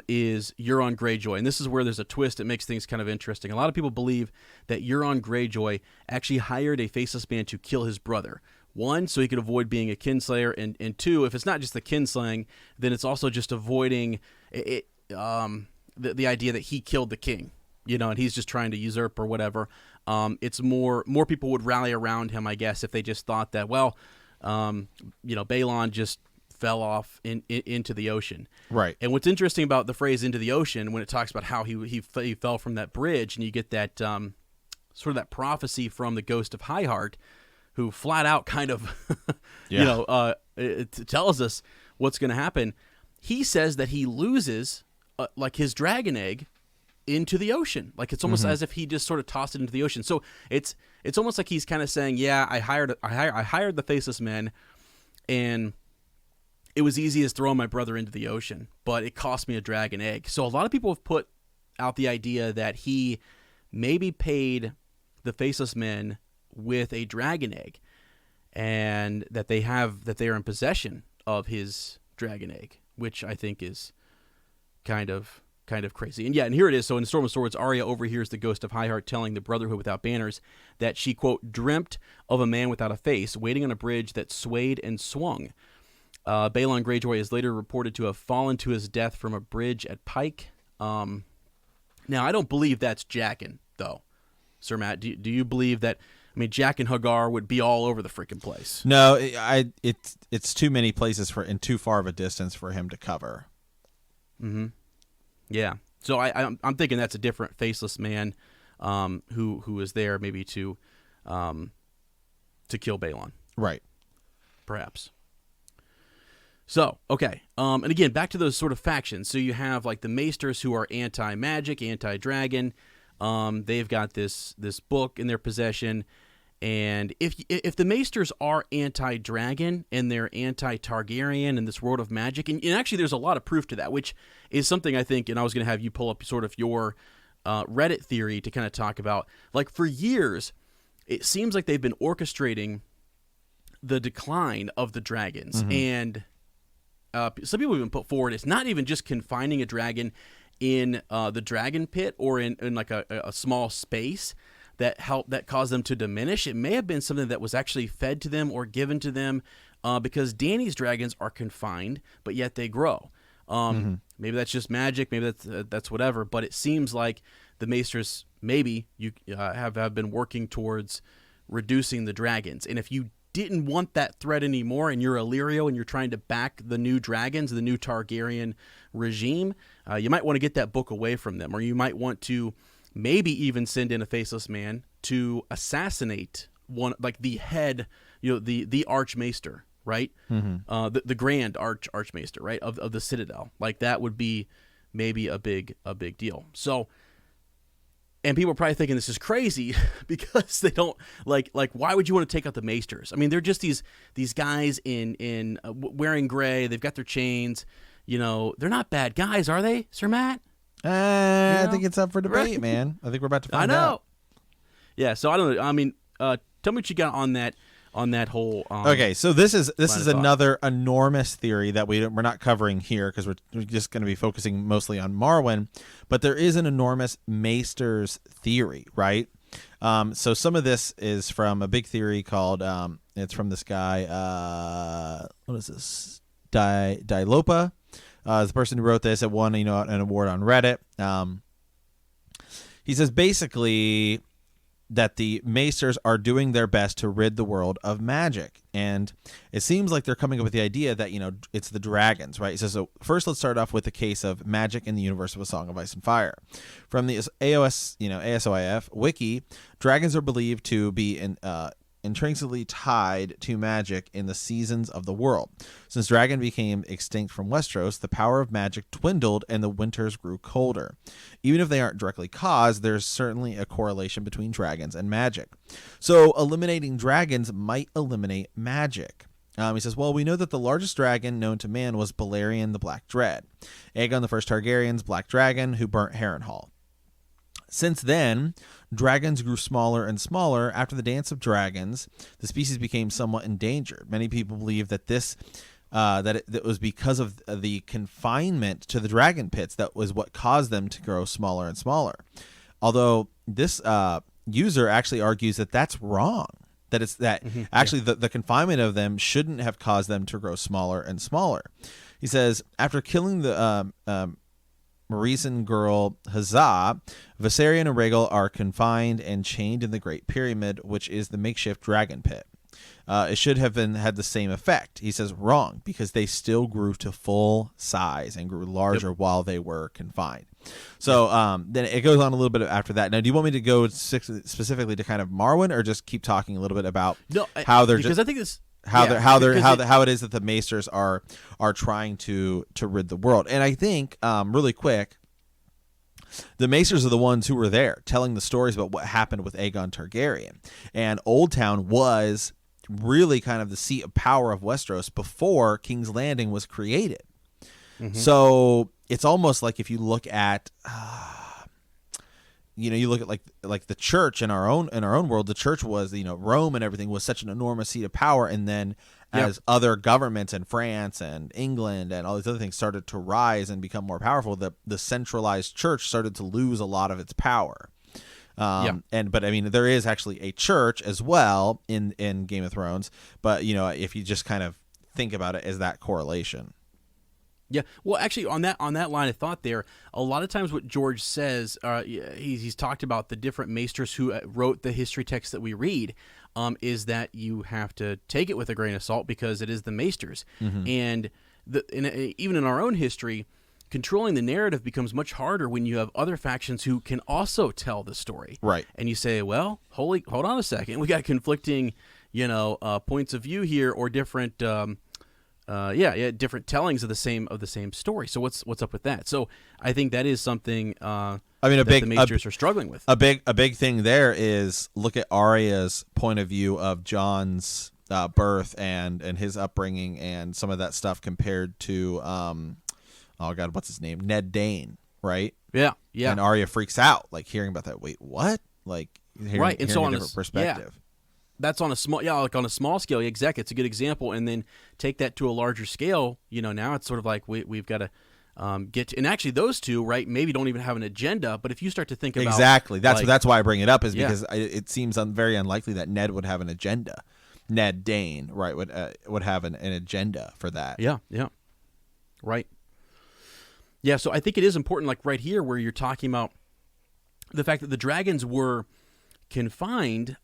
is Euron Greyjoy, and this is where there's a twist that makes things kind of interesting. A lot of people believe that Euron Greyjoy actually hired a Faceless Man to kill his brother. One, so he could avoid being a kinslayer, and two, if it's not just the kinslaying, then it's also just avoiding the idea that he killed the king, and he's just trying to usurp or whatever. It's more people would rally around him, I guess, if they just thought that, Balon just fell off into the ocean. Right. And what's interesting about the phrase "into the ocean," when it talks about how he fell from that bridge, and you get that sort of that prophecy from the ghost of Highheart, who flat out kind of, it tells us what's going to happen. He says that he loses like his dragon egg into the ocean. Like it's almost as if he just sort of tossed it into the ocean. So it's almost like he's kind of saying, yeah, I hired the Faceless Men, and it was easy as throwing my brother into the ocean, but it cost me a dragon egg. So a lot of people have put out the idea that he maybe paid the Faceless Men with a dragon egg, and that they are in possession of his dragon egg, which I think is kind of crazy. And here it is. So in Storm of Swords, Arya overhears the ghost of Highheart telling the Brotherhood without banners that she, quote, dreamt of a man without a face waiting on a bridge that swayed and swung. Balon Greyjoy is later reported to have fallen to his death from a bridge at Pike. Now, I don't believe that's Jaqen, though. Sir Matt, do you believe that? I mean, Jaqen H'ghar would be all over the freaking place. No, it's too many places and too far of a distance for him to cover. Mm-hmm. Yeah. So I'm thinking that's a different Faceless Man, who is there maybe to kill Balon. Right. Perhaps. So, okay. And again, back to those sort of factions. So you have like the Maesters, who are anti-magic, anti-dragon. They've got this book in their possession. And if the Maesters are anti-dragon and they're anti-Targaryen in this world of magic, and actually there's a lot of proof to that, which is something I think, and I was going to have you pull up sort of your Reddit theory to kind of talk about. Like for years, it seems like they've been orchestrating the decline of the dragons. And some people even put forward it's not even just confining a dragon in the dragon pit or in like a small space that caused them to diminish. It may have been something that was actually fed to them or given to them, because Dany's dragons are confined, but yet they grow. Maybe that's just magic, maybe that's whatever, but it seems like the Maesters maybe have been working towards reducing the dragons. And if you didn't want that threat anymore and you're Illyrio and you're trying to back the new dragons, the new Targaryen regime, you might want to get that book away from them, or you might want to maybe even send in a faceless man to assassinate one, like the head, the Archmaester, right? The Grand Archmaester, right, of the Citadel. Like that would be maybe a big deal. So, and people are probably thinking this is crazy because they don't like why would you want to take out the Maesters? I mean, they're just these guys in wearing gray. They've got their chains. They're not bad guys, are they, Sir Matt? I think it's up for debate, right? Man. I think we're about to find out. Yeah. So I don't know. I mean, tell me what you got on that whole. Okay, so this is another enormous theory that we're not covering here because we're just going to be focusing mostly on Marwyn, but there is an enormous Maesters theory, right? So some of this is from a big theory called it's from this guy. What is this? Dilopa, the person who wrote this. It won an award on Reddit. He says basically that the Maesters are doing their best to rid the world of magic. And it seems like they're coming up with the idea that, it's the dragons, right? He says, so first let's start off with the case of magic in the universe of A Song of Ice and Fire. From the ASOIF wiki, dragons are believed to be intrinsically tied to magic in the seasons of the world. Since dragon became extinct from Westeros, the power of magic dwindled and the winters grew colder. Even if they aren't directly caused, there's certainly a correlation between dragons and magic. So eliminating dragons might eliminate magic. He says, well, we know that the largest dragon known to man was Balerion the Black Dread, Aegon the First Targaryen's Black Dragon, who burnt Harrenhal. Since then, dragons grew smaller and smaller. After the Dance of Dragons, the species became somewhat endangered. Many people believe that it was because of the confinement to the dragon pits that was what caused them to grow smaller and smaller. Although this user actually argues that that's wrong. That it's that actually the confinement of them shouldn't have caused them to grow smaller and smaller. He says, after killing the Marisen girl H'ghar, Viserion and Rhaegal are confined and chained in the Great Pyramid, which is the makeshift dragon pit. It should have had the same effect. He says wrong, because they still grew to full size and grew larger while they were confined. So then it goes on a little bit after that. Now, do you want me to go specifically to kind of Marwyn, or just keep talking a little bit about how they're because I think this. How it is that the Maesters are trying to rid the world. And I think really quick, the Maesters are the ones who were there telling the stories about what happened with Aegon Targaryen. And Old Town was really kind of the seat of power of Westeros before King's Landing was created. So it's almost like if you look at you look at like the church in our own world, the church was, Rome and everything was such an enormous seat of power. And then as other governments in France and England and all these other things started to rise and become more powerful, the centralized church started to lose a lot of its power. But I mean, there is actually a church as well in Game of Thrones. But, if you just kind of think about it as that correlation. Yeah, well, actually, on that line of thought there, a lot of times what George says, he's talked about the different maesters who wrote the history text that we read, is that you have to take it with a grain of salt because it is the maesters. And even in our own history, controlling the narrative becomes much harder when you have other factions who can also tell the story. Right. And you say, well, hold on a second, we got conflicting, points of view here, or different. Different tellings of the same story. So what's up with that? So I think that is something. The Maesters are struggling with. A big thing there is look at Arya's point of view of Jon's birth and his upbringing and some of that stuff compared to what's his name, Ned Dane, right? Yeah. And Arya freaks out hearing about that. Wait, what? Hearing and so a on different perspective. Yeah. that's on a small, like on a small scale. Yeah, exactly. It's a good example. And then take that to a larger scale. Now it's sort of like we've got to get to, and actually those two, right, maybe don't even have an agenda. But if you start to think about exactly, that's like, that's why I bring it up is because it seems very unlikely that Ned would have an agenda. Ned Dane, right, would have an agenda for that. Yeah, right. Yeah, so I think it is important, like right here, where you're talking about the fact that the dragons were confined.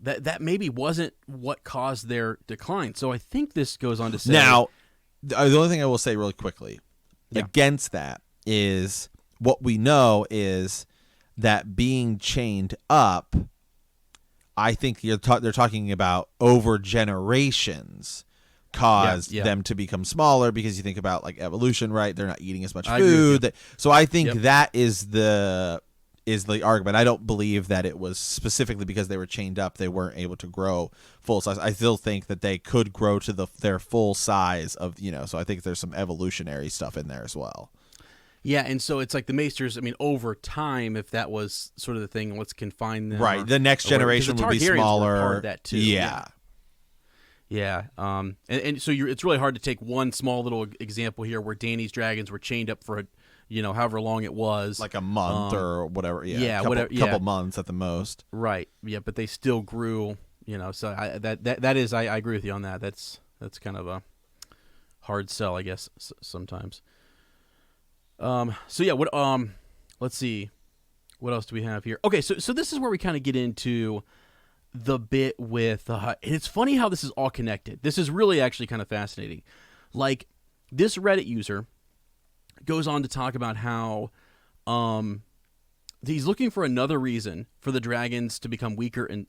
That maybe wasn't what caused their decline. So I think this goes on to say. Now, the only thing I will say really quickly against that is what we know is that being chained up, I think they're talking about over generations caused them to become smaller because you think about like evolution, right? They're not eating as much food. So I think that is the argument. I don't believe that it was specifically because they were chained up they weren't able to grow full size. I still think that they could grow to their full size of, so I think there's some evolutionary stuff in there as well. Yeah, and so it's like the Maesters, I mean, over time, if that was sort of the thing, let's confine them. Right, the next generation would be smaller. Part of that too. Yeah. And so it's really hard to take one small little example here where Dany's dragons were chained up for however long it was, like a month or whatever. Couple months at the most. Right. Yeah, but they still grew. So that is I agree with you on that. That's kind of a hard sell, I guess, sometimes. So yeah, let's see, what else do we have here? Okay, so this is where we kind of get into the bit with and it's funny how this is all connected. This is really actually kind of fascinating. Like, this Reddit user goes on to talk about how he's looking for another reason for the dragons to become weaker and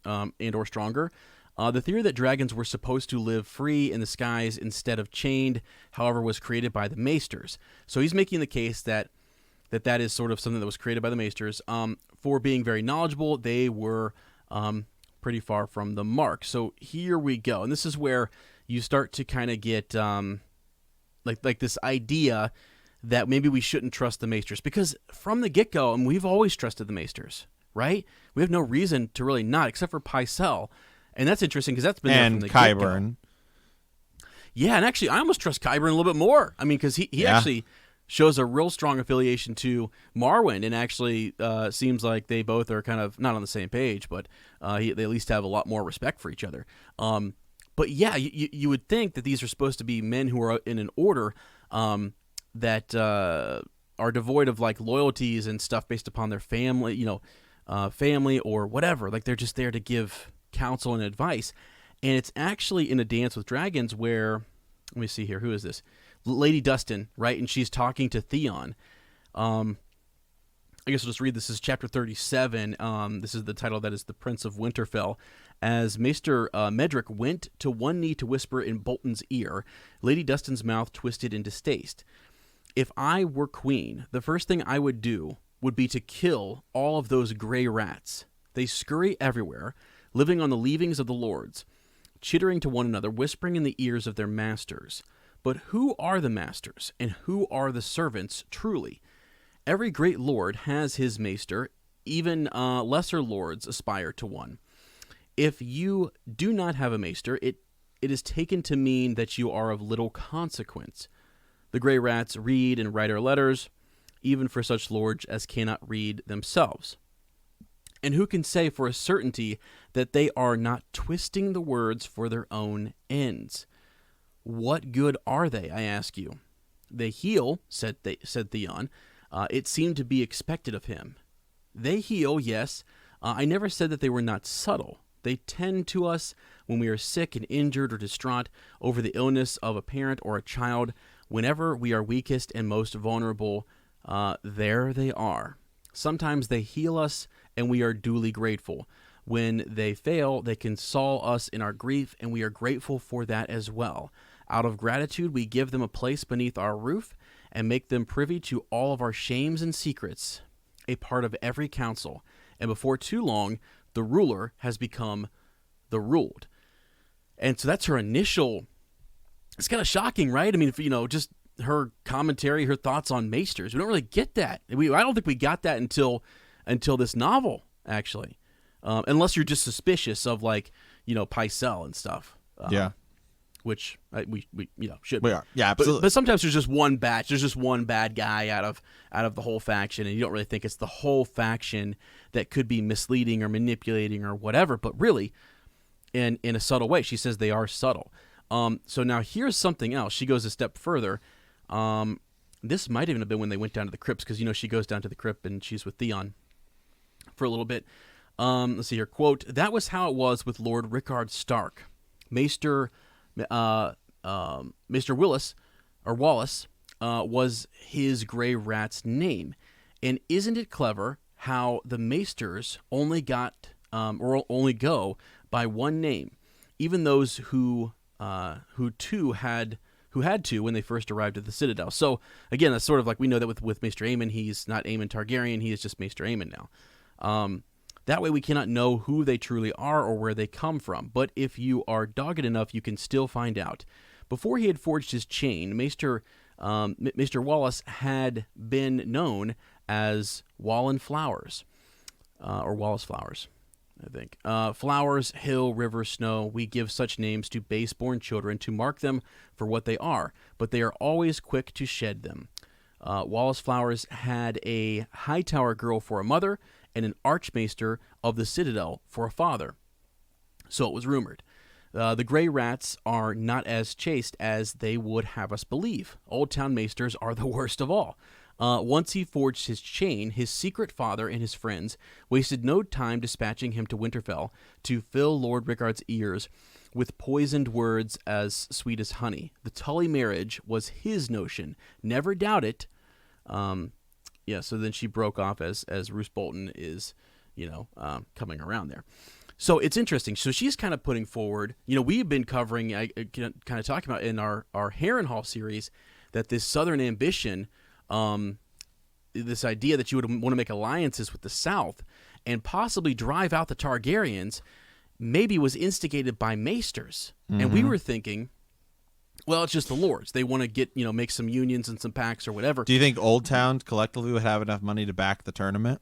or stronger. The theory that dragons were supposed to live free in the skies instead of chained, however, was created by the Maesters. So he's making the case that is sort of something that was created by the Maesters. For being very knowledgeable, they were pretty far from the mark. So here we go. And this is where you start to kind of get like this idea that maybe we shouldn't trust the Maesters. Because from the get-go, and we've always trusted the Maesters, right? We have no reason to really not, except for Pycelle. And that's interesting because that's been there from the Qyburn. Yeah, and actually, I almost trust Qyburn a little bit more. I mean, because he actually shows a real strong affiliation to Marwyn, and actually seems like they both are kind of not on the same page, but they at least have a lot more respect for each other. But yeah, you would think that these are supposed to be men who are in an order that are devoid of like loyalties and stuff based upon their family, family or whatever. Like they're just there to give counsel and advice. And it's actually in A Dance with Dragons where, let me see here, who is this? Lady Dustin, right? And she's talking to Theon. I guess I'll just read this. This is chapter 37. This is the title that is The Prince of Winterfell. As Maester Medric went to one knee to whisper in Bolton's ear, Lady Dustin's mouth twisted in distaste. If I were queen, the first thing I would do would be to kill all of those gray rats. They scurry everywhere, living on the leavings of the lords, chittering to one another, whispering in the ears of their masters. But who are the masters, and who are the servants truly? Every great lord has his maester, even lesser lords aspire to one. If you do not have a maester, it is taken to mean that you are of little consequence. The grey rats read and write our letters, even for such lords as cannot read themselves. And who can say for a certainty that they are not twisting the words for their own ends? What good are they, I ask you? They heal, said Theon. It seemed to be expected of him. They heal, yes. I never said that they were not subtle. They tend to us when we are sick and injured or distraught over the illness of a parent or a child. Whenever we are weakest and most vulnerable, there they are. Sometimes they heal us, and we are duly grateful. When they fail, they console us in our grief, and we are grateful for that as well. Out of gratitude, we give them a place beneath our roof and make them privy to all of our shames and secrets, a part of every council. And before too long, the ruler has become the ruled. And so that's her initial. It's kind of shocking, right? I mean, just her commentary, her thoughts on maesters. We don't really get that. I don't think we got that until this novel, actually. unless you're just suspicious of like Pycelle and stuff. Yeah. Which we should. We are. Yeah, absolutely. But sometimes there's just one batch. There's just one bad guy out of the whole faction, and you don't really think it's the whole faction that could be misleading or manipulating or whatever. But really, in a subtle way, she says they are subtle. So now here's something else. She goes a step further. This might even have been when they went down to the crypts, because she goes down to the crypt and she's with Theon for a little bit. Let's see here. Quote, "That was how it was with Lord Rickard Stark. Maester Wallace was his Grey Rat's name. And isn't it clever how the Maesters only got only go by one name, even those who had to when they first arrived at the Citadel." So again, that's sort of like we know that with Maester Aemon, he's not Aemon Targaryen, he is just Maester Aemon now. That way we cannot know who they truly are or where they come from. But if you are dogged enough, you can still find out. Before he had forged his chain, Maester Wallace had been known as Wallen Flowers, or Wallace Flowers, I think. Flowers, hill, river, snow. We give such names to base-born children to mark them for what they are, but they are always quick to shed them. Wallace Flowers had a Hightower girl for a mother, and an Archmaester of the Citadel for a father. So it was rumored. The Grey Rats are not as chaste as they would have us believe. Old Town Maesters are the worst of all. Once he forged his chain, his secret father and his friends wasted no time dispatching him to Winterfell to fill Lord Rickard's ears with poisoned words as sweet as honey. The Tully marriage was his notion. Never doubt it. Yeah, so then she broke off as Roose Bolton is, coming around there. So it's interesting. So she's kind of putting forward, we've been covering, kind of talking about in our Harrenhal series, that this Southern ambition, this idea that you would want to make alliances with the South and possibly drive out the Targaryens, maybe was instigated by Maesters. Mm-hmm. And we were thinking, well, it's just the lords. They want to get, make some unions and some pacts or whatever. Do you think Old Town collectively would have enough money to back the tournament?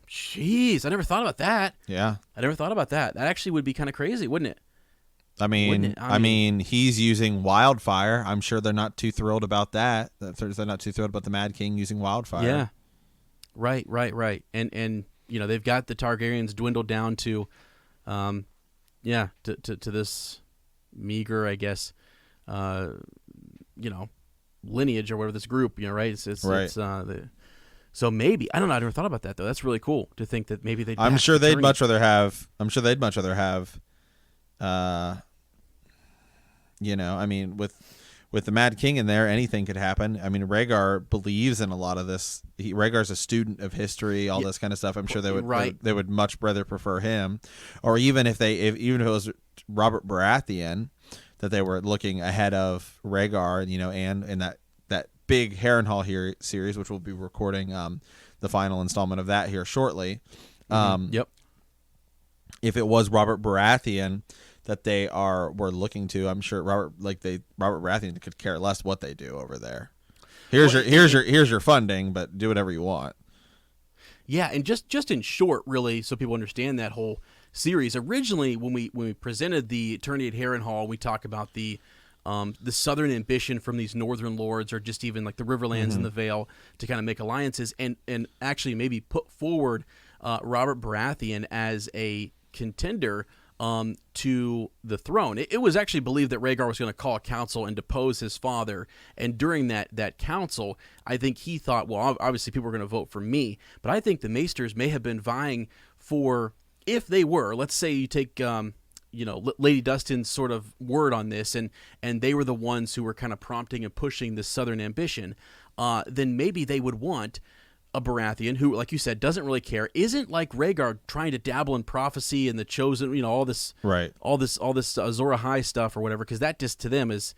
Jeez, I never thought about that. Yeah. I never thought about that. That actually would be kind of crazy, wouldn't it? I mean, he's using wildfire. I'm sure they're not too thrilled about that. They're not too thrilled about the Mad King using wildfire. Yeah. Right. And they've got the Targaryens dwindled down to, to this meager, I guess, lineage or whatever, this group, right? It's right. So maybe, I don't know. I never thought about that though. That's really cool to think that maybe they'd. I'm sure they'd much rather have. With the Mad King in there, anything could happen. I mean, Rhaegar believes in a lot of this. Rhaegar's a student of history, all this kind of stuff. I'm sure they would much rather prefer him, or even if it was Robert Baratheon, that they were looking ahead of Rhaegar, and in that big Harrenhal here series, which we'll be recording the final installment of that here shortly. Yep. If it was Robert Baratheon that they were looking to, I'm sure Robert Baratheon could care less what they do over there. Here's your funding, but do whatever you want. Yeah, and just in short, really, so people understand that whole series. Originally, when we presented the Eternity at Harrenhal, we talk about the southern ambition from these northern lords, or just even like the Riverlands and the Vale, to kind of make alliances and actually maybe put forward Robert Baratheon as a contender to the throne. It was actually believed that Rhaegar was going to call a council and depose his father, and during that council, I think he thought, well, obviously people are going to vote for me, but I think the Maesters may have been vying for, if they were, let's say you take Lady Dustin's sort of word on this, and they were the ones who were kind of prompting and pushing this southern ambition, then maybe they would want a Baratheon who, like you said, doesn't really care, isn't like Rhaegar trying to dabble in prophecy and the chosen, all this Azor Ahai stuff or whatever, because that just to them is,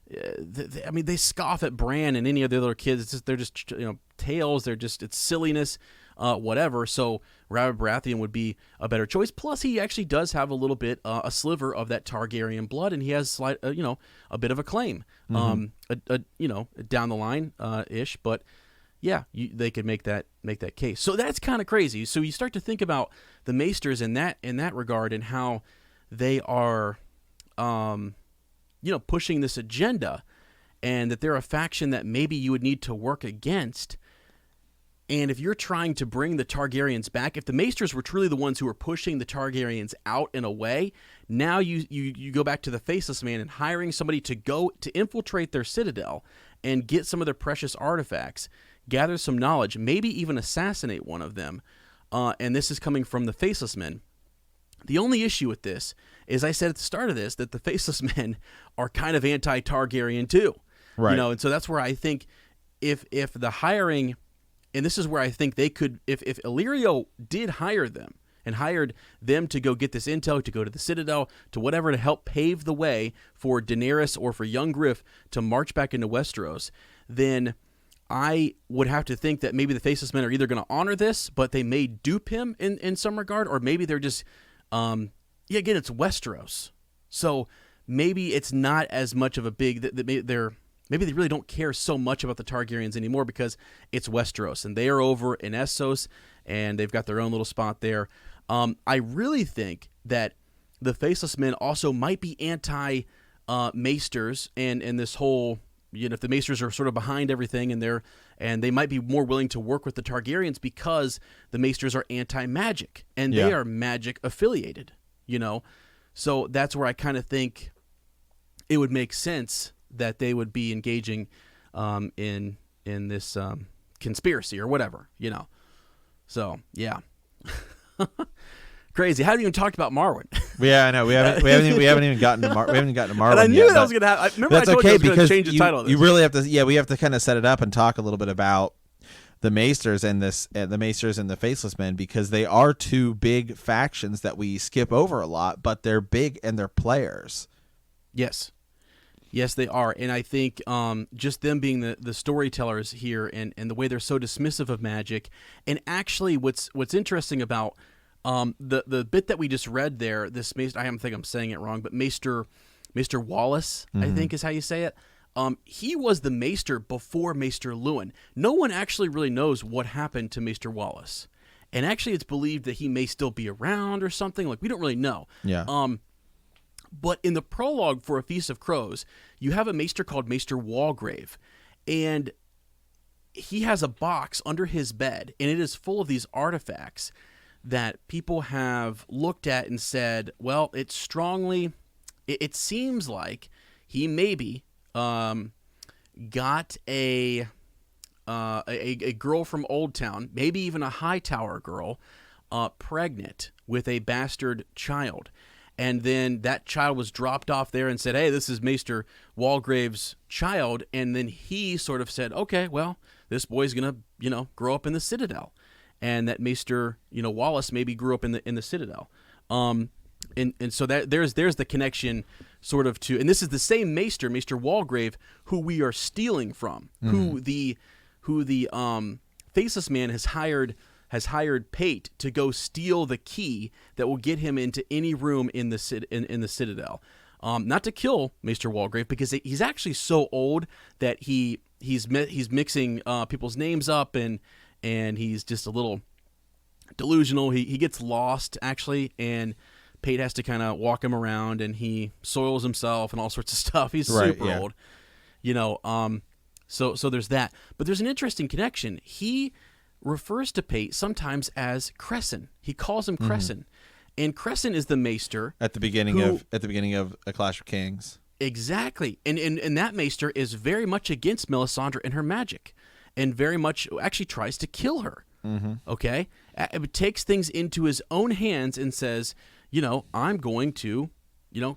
they scoff at Bran and any of the other kids. They're just tales. It's silliness, whatever. So Robert Baratheon would be a better choice. Plus, he actually does have a little bit, a sliver of that Targaryen blood, and he has a bit of a claim, down the line, ish, but. they could make that case. So that's kind of crazy. So you start to think about the Maesters in that regard and how they are, pushing this agenda, and that they're a faction that maybe you would need to work against. And if you're trying to bring the Targaryens back, if the Maesters were truly the ones who were pushing the Targaryens out and away, now you go back to the Faceless Man and hiring somebody to go to infiltrate their citadel and get some of their precious artifacts, gather some knowledge, maybe even assassinate one of them. And this is coming from the Faceless Men. The only issue with this is, I said at the start of this, that the Faceless Men are kind of anti-Targaryen too. Right. And so that's where I think if the hiring... And this is where I think they could, if Illyrio did hire them and hired them to go get this intel, to go to the Citadel, to whatever, to help pave the way for Daenerys or for young Griff to march back into Westeros, then I would have to think that maybe the Faceless Men are either going to honor this, but they may dupe him in some regard, or maybe they're just, again, it's Westeros. So maybe it's not as much of a big, maybe they really don't care so much about the Targaryens anymore because it's Westeros, and they are over in Essos, and they've got their own little spot there. I really think that the Faceless Men also might be anti-Maesters, and this whole, if the Maesters are sort of behind everything, and they might be more willing to work with the Targaryens because the Maesters are anti-magic, and they are magic affiliated, So that's where I kind of think it would make sense that they would be engaging in this conspiracy or whatever, So yeah, crazy. Haven't even talked about Marwyn. Yeah, I know. We haven't even gotten to Marwyn. And I knew yet, that was gonna happen. Remember, that's I told okay, you I was because gonna change the title of this. You really have to. Yeah, we have to kind of set it up and talk a little bit about the Maesters and the Maesters and the Faceless Men, because they are two big factions that we skip over a lot, but they're big and they're players. Yes, they are. And I think just them being the storytellers here, and the way they're so dismissive of magic. And actually what's interesting about the bit that we just read there, this Maester, I think I'm saying it wrong, but Maester Wallace, I think is how you say it. He was the Maester before Maester Lewin. No one actually really knows what happened to Maester Wallace. And actually it's believed that he may still be around or something. Like, we don't really know. Yeah. But in the prologue for A Feast of Crows, you have a Maester called Maester Walgrave, and he has a box under his bed, and it is full of these artifacts that people have looked at and said, well, it seems like he maybe got a girl from Old Town, maybe even a Hightower girl, pregnant with a bastard child. And then that child was dropped off there and said, hey, this is Maester Walgrave's child. And then he sort of said, okay, well, this boy's going to, grow up in the Citadel. And that Maester, Wallace maybe grew up in the Citadel. And so that there's the connection sort of to, and this is the same Maester Walgrave, who we are stealing from, who the Faceless Man has hired Pate to go steal the key that will get him into any room in the Citadel. Not to kill Maester Walgrave, because he's actually so old that he's mixing people's names up, and he's just a little delusional. He gets lost, actually, and Pate has to kind of walk him around, and he soils himself and all sorts of stuff. He's super old, So there's that. But there's an interesting connection. He refers to Pate sometimes as Crescent. He calls him Crescent, and Crescent is the Maester at the beginning of A Clash of Kings. Exactly, and that Maester is very much against Melisandre and her magic, and very much actually tries to kill her. Okay, it takes things into his own hands and says, I'm going to,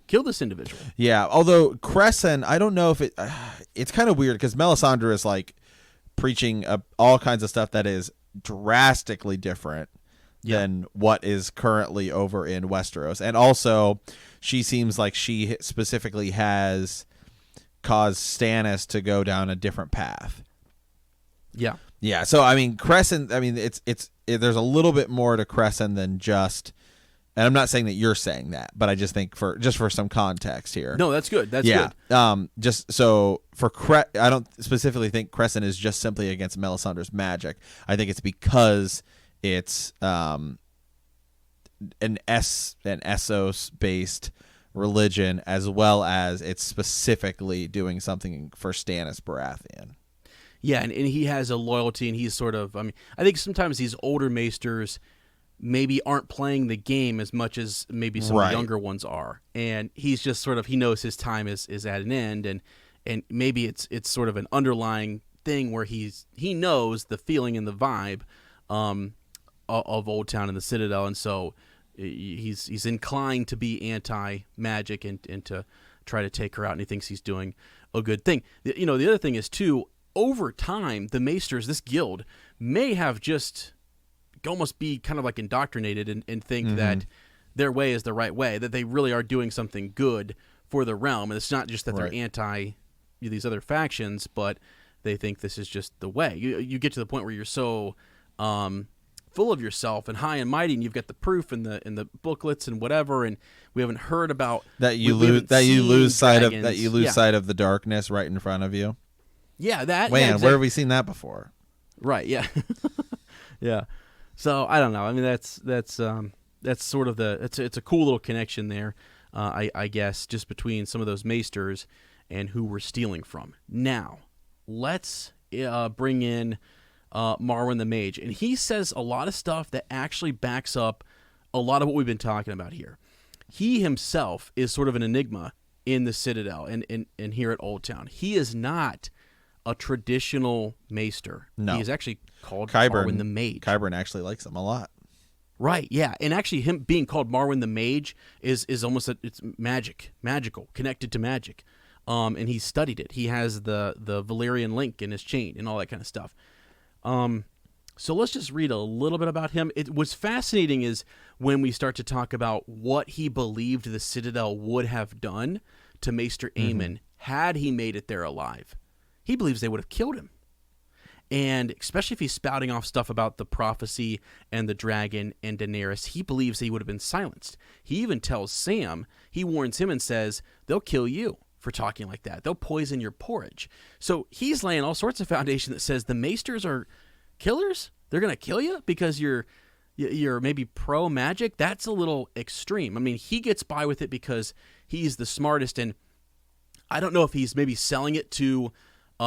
kill this individual. Yeah, although Crescent, I don't know if it's kind of weird, because Melisandre is like preaching all kinds of stuff that is drastically different than what is currently over in Westeros. And also, she seems like she specifically has caused Stannis to go down a different path. Yeah. Yeah, so I mean, Crescent, I mean, it's there's a little bit more to Crescent than just And I'm not saying that you're saying that, but I just think for some context here. No, that's good. That's good. Just so for I don't specifically think Crescent is just simply against Melisandre's magic. I think it's because it's an Essos based religion, as well as it's specifically doing something for Stannis Baratheon. Yeah, and he has a loyalty, and he's sort of, I mean, I think sometimes these older maesters maybe aren't playing the game as much as maybe some younger ones are. And he's just sort of, he knows his time is at an end, and maybe it's sort of an underlying thing where he knows the feeling and the vibe of Old Town and the Citadel, and so he's inclined to be anti-magic and to try to take her out, and he thinks he's doing a good thing. You know, the other thing is, too, over time, the maesters, this guild, may have just almost be kind of like indoctrinated and think that their way is the right way, that they really are doing something good for the realm. And it's not just that they're anti these other factions, but they think this is just the way. You get to the point where you're so full of yourself and high and mighty, and you've got the proof and the booklets and whatever, and we haven't heard about that you lose sight of the darkness right in front of you. Yeah, that. Man, yeah, exactly. Where have we seen that before? Right. Yeah. Yeah. So I don't know. I mean, that's sort of it's a cool little connection there, I guess, just between some of those maesters and who we're stealing from. Now, let's bring in Marwyn the Mage, and he says a lot of stuff that actually backs up a lot of what we've been talking about here. He himself is sort of an enigma in the Citadel and here at Old Town. He is not a traditional maester. No. He is actually called Marwyn the Mage. Qyburn actually likes him a lot. Right, yeah. And actually him being called Marwyn the Mage is almost it's magical, connected to magic. And he studied it. He has the Valyrian link in his chain and all that kind of stuff. So let's just read a little bit about him. What's fascinating is when we start to talk about what he believed the Citadel would have done to Maester Aemon had he made it there alive. He believes they would have killed him. And especially if he's spouting off stuff about the prophecy and the dragon and Daenerys, he believes he would have been silenced. He even tells Sam, he warns him and says, they'll kill you for talking like that. They'll poison your porridge. So he's laying all sorts of foundation that says the maesters are killers? They're going to kill you because you're maybe pro-magic? That's a little extreme. I mean, he gets by with it because he's the smartest, and I don't know if he's maybe selling it to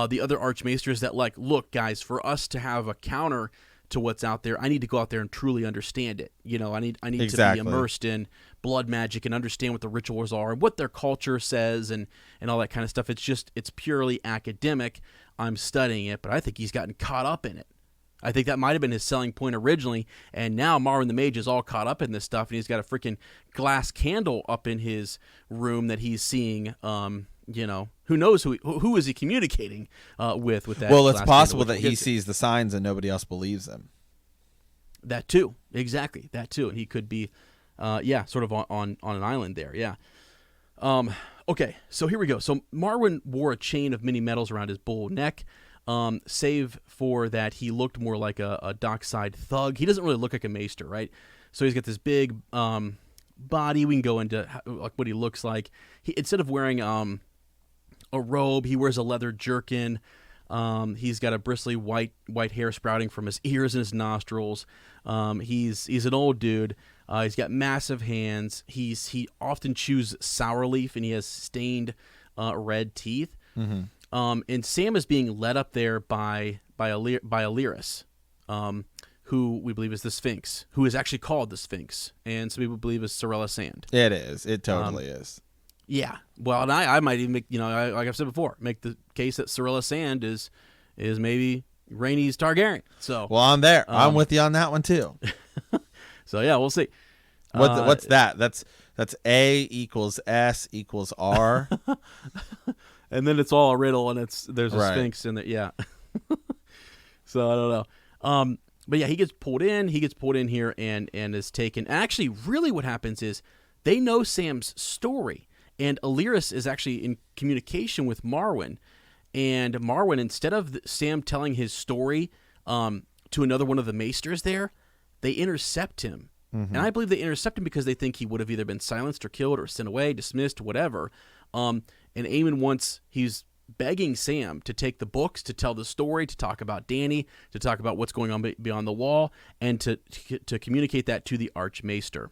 the other archmaesters that, like, look, guys, for us to have a counter to what's out there, I need to go out there and truly understand it. You know, I need to be immersed in blood magic and understand what the rituals are and what their culture says and all that kind of stuff. It's purely academic. I'm studying it, but I think he's gotten caught up in it. I think that might have been his selling point originally, and now Marwyn the Mage is all caught up in this stuff, and he's got a freaking glass candle up in his room that he's seeing. You know, who knows who is he communicating with that? Well, it's possible that he sees the signs and nobody else believes him. That too, exactly. That too, and he could be, sort of on an island there. Yeah. Okay, so here we go. So Marwyn wore a chain of many metals around his bull neck. Save for that, he looked more like a dockside thug. He doesn't really look like a maester, right? So he's got this big body. We can go into like what he looks like. Instead of wearing a robe, he wears a leather jerkin. He's got a bristly white hair sprouting from his ears and his nostrils. He's an old dude. He's got massive hands. He often chews sour leaf, and he has stained red teeth. Mm-hmm. And Sam is being led up there by Alleras, who we believe is the Sphinx, who is actually called the Sphinx, and some people believe is Sorella Sand. It is. It totally is. Yeah. Well, and I might even make, like I've said before, make the case that Sorella Sand is maybe Rhaenys Targaryen. So, well, I'm there. I'm with you on that one too. So yeah, we'll see. What's that? That's A equals S equals R. And then it's all a riddle, and there's a Sphinx in it. Yeah. So I don't know. But yeah, he gets pulled in. He gets pulled in here and is taken. Actually, really, what happens is they know Sam's story, and Alleras is actually in communication with Marwyn. And Marwyn, instead of Sam telling his story to another one of the maesters there, they intercept him And I believe they intercept him because they think he would have either been silenced or killed or sent away, dismissed, whatever. And Aemon he's begging Sam to take the books, to tell the story, to talk about Dany, to talk about what's going on beyond the wall, and to communicate that to the Archmaesters.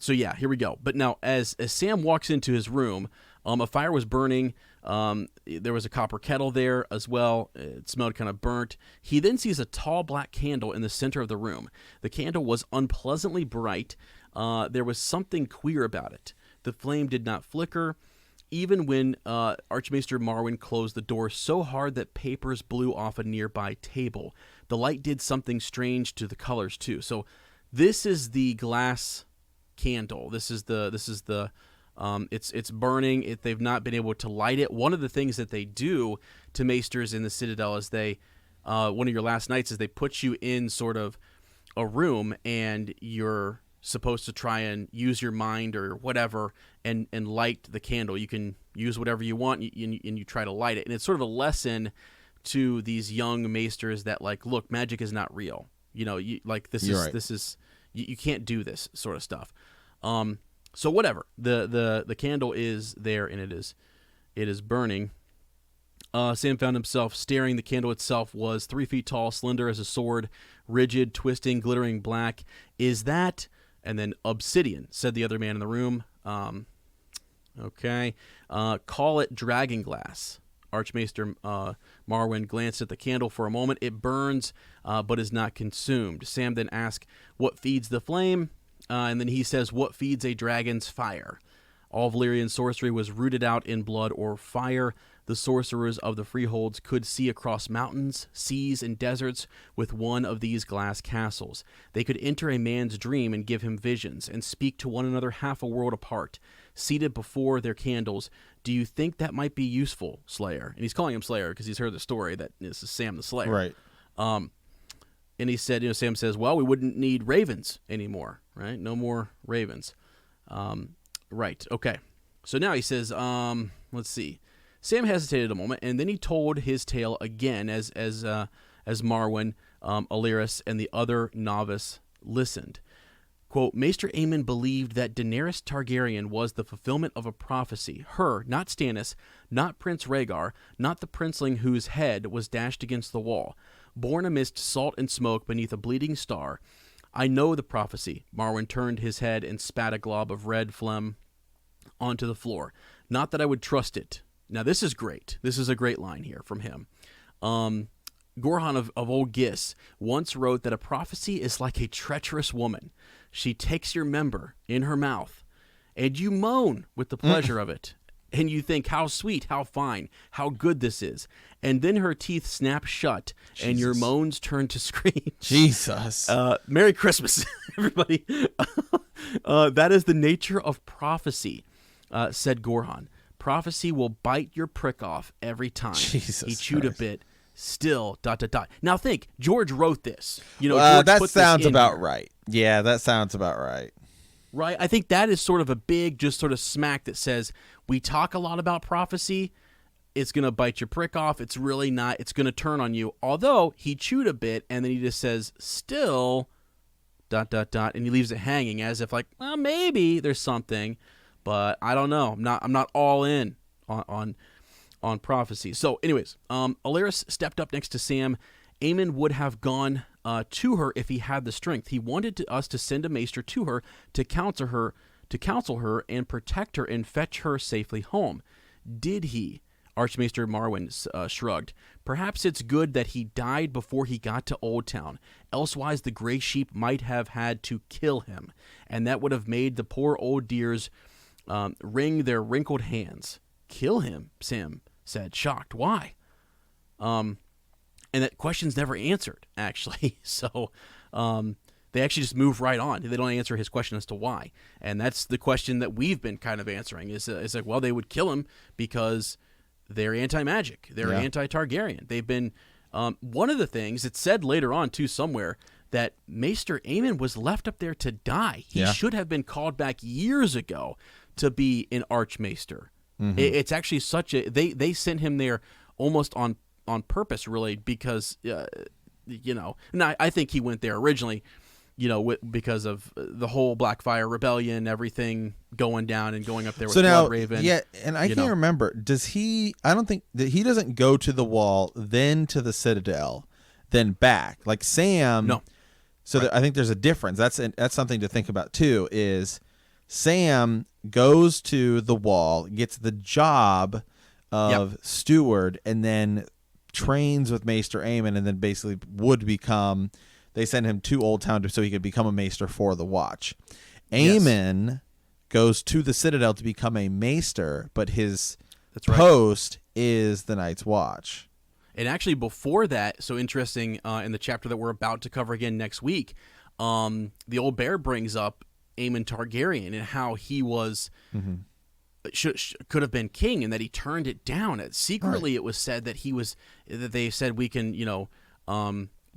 So yeah, here we go. But now, as Sam walks into his room, a fire was burning. There was a copper kettle there as well. It smelled kind of burnt. He then sees a tall black candle in the center of the room. The candle was unpleasantly bright. There was something queer about it. The flame did not flicker, even when Archmaester Marwyn closed the door so hard that papers blew off a nearby table. The light did something strange to the colors too. So this is the glass candle. This is the it's burning. They've not been able to light it. One of the things that they do to maesters in the Citadel is one of your last nights is they put you in sort of a room, and you're supposed to try and use your mind or whatever and light the candle. You can use whatever you want, and you try to light it. And it's sort of a lesson to these young maesters that, like, look, magic is not real. You can't do this sort of stuff. So whatever, the candle is there, and it is burning. Sam found himself staring. The candle itself was 3 feet tall, slender as a sword, rigid, twisting, glittering black. Is that... And then obsidian, said the other man in the room. Okay. Call it dragon glass. Archmaester Marwyn glanced at the candle for a moment. It burns, but is not consumed. Sam then asked, what feeds the flame? And then he says, what feeds a dragon's fire? All Valyrian sorcery was rooted out in blood or fire. The sorcerers of the freeholds could see across mountains, seas, and deserts with one of these glass castles. They could enter a man's dream and give him visions, and speak to one another half a world apart, seated before their candles. Do you think that might be useful, Slayer? And he's calling him Slayer because he's heard the story that this is Sam the Slayer. Right. And he said, Sam says, well, we wouldn't need ravens anymore, right? No more ravens. Right. Okay. So now he says, let's see. Sam hesitated a moment, and then he told his tale again as Marwyn, Alleras, and the other novice listened. Quote, Maester Aemon believed that Daenerys Targaryen was the fulfillment of a prophecy. Her, not Stannis, not Prince Rhaegar, not the princeling whose head was dashed against the wall. Born amidst salt and smoke beneath a bleeding star. I know the prophecy. Marwyn turned his head and spat a glob of red phlegm onto the floor. Not that I would trust it. Now, this is great. This is a great line here from him. Gorhan of Old Gis once wrote that a prophecy is like a treacherous woman. She takes your member in her mouth, and you moan with the pleasure of it. And you think, how sweet, how fine, how good this is. And then her teeth snap shut, and your moans turn to screams. Jesus. Merry Christmas, everybody. That is the nature of prophecy, said Gorhan. Prophecy will bite your prick off every time. Jesus he chewed Christ. a bit. Still, ... Now think, George wrote this. George that put sounds this in about here. right. Yeah, that sounds about right. Right? I think that is sort of a big, just sort of smack that says, we talk a lot about prophecy. It's going to bite your prick off. It's really not. It's going to turn on you. Although he chewed a bit, and then he just says, still, ... And he leaves it hanging as if like, well, maybe there's something. But I don't know. I'm not all in on prophecy. So, anyways, Alleras stepped up next to Sam. Aemon would have gone to her if he had the strength. He wanted us to send a maester to her to counsel her and protect her and fetch her safely home. Did he? Archmaester Marwyn shrugged. Perhaps it's good that he died before he got to Old Town. Elsewise, the gray sheep might have had to kill him, and that would have made the poor old deers wring their wrinkled hands. Kill him, Sam said, shocked. Why? And that question's never answered, actually. So they actually just move right on. They don't answer his question as to why. And that's the question that we've been kind of answering. Is like, well, they would kill him because they're anti-magic. They're anti-Targaryen. They've been... one of the things, it's said later on, too, somewhere, that Maester Aemon was left up there to die. He should have been called back years ago to be an Archmaester. Mm-hmm. It's actually such a... They sent him there almost on purpose, really, because And I think he went there originally, because of the whole Blackfire Rebellion, everything going down and going up there with Bloodraven. Yeah, and I can't remember. Does he? I don't think that he doesn't go to the Wall, then to the Citadel, then back like Sam. No. So I think there's a difference. That's something to think about too. Is Sam goes to the Wall, gets the job of steward, and then trains with Maester Aemon, and then basically would become. They send him to Old Town so he could become a Maester for the Watch. Aemon goes to the Citadel to become a Maester, but his post is the Night's Watch. And actually, before that, so interesting, in the chapter that we're about to cover again next week, the Old Bear brings up Aemon Targaryen and how he was could have been king, and that he turned it down. Secretly, It was said that they said we can,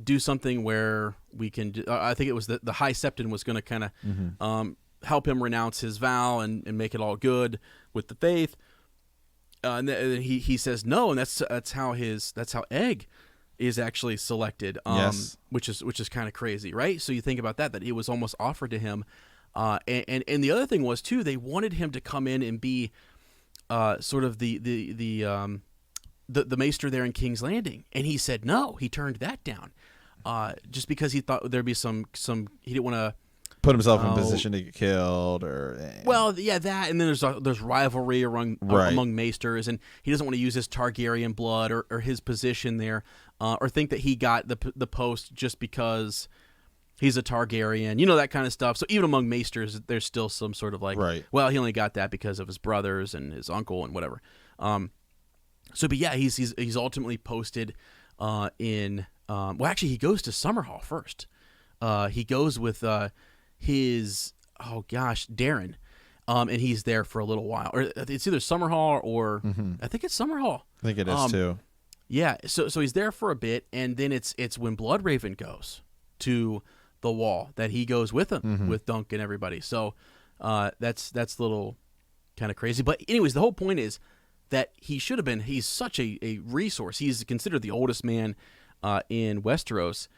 do something where we can. I think it was the High Septon was going to kind of help him renounce his vow and make it all good with the faith. And he says no, and that's how Egg is actually selected. Which is kind of crazy, right? So you think about that it was almost offered to him. And the other thing was too, they wanted him to come in and be sort of the Maester there in King's Landing, and he said no. He turned that down, just because he thought there'd be some. He didn't want to put himself in a position to get killed, or that, and then there's rivalry among Maesters, and he doesn't want to use his Targaryen blood or his position there, or think that he got the post just because he's a Targaryen, that kind of stuff. So even among Maesters, there's still some sort of well, he only got that because of his brothers and his uncle and whatever. He's ultimately posted in. Actually, he goes to Summerhall first. He goes with his Darren, and he's there for a little while. Or it's either Summerhall or I think it's Summerhall. I think it is too. Yeah, so he's there for a bit, and then it's when Bloodraven goes to the Wall that he goes with him with Dunk and everybody. So that's a little kind of crazy. But anyways, the whole point is that he's such a resource. He's considered the oldest man in Westeros,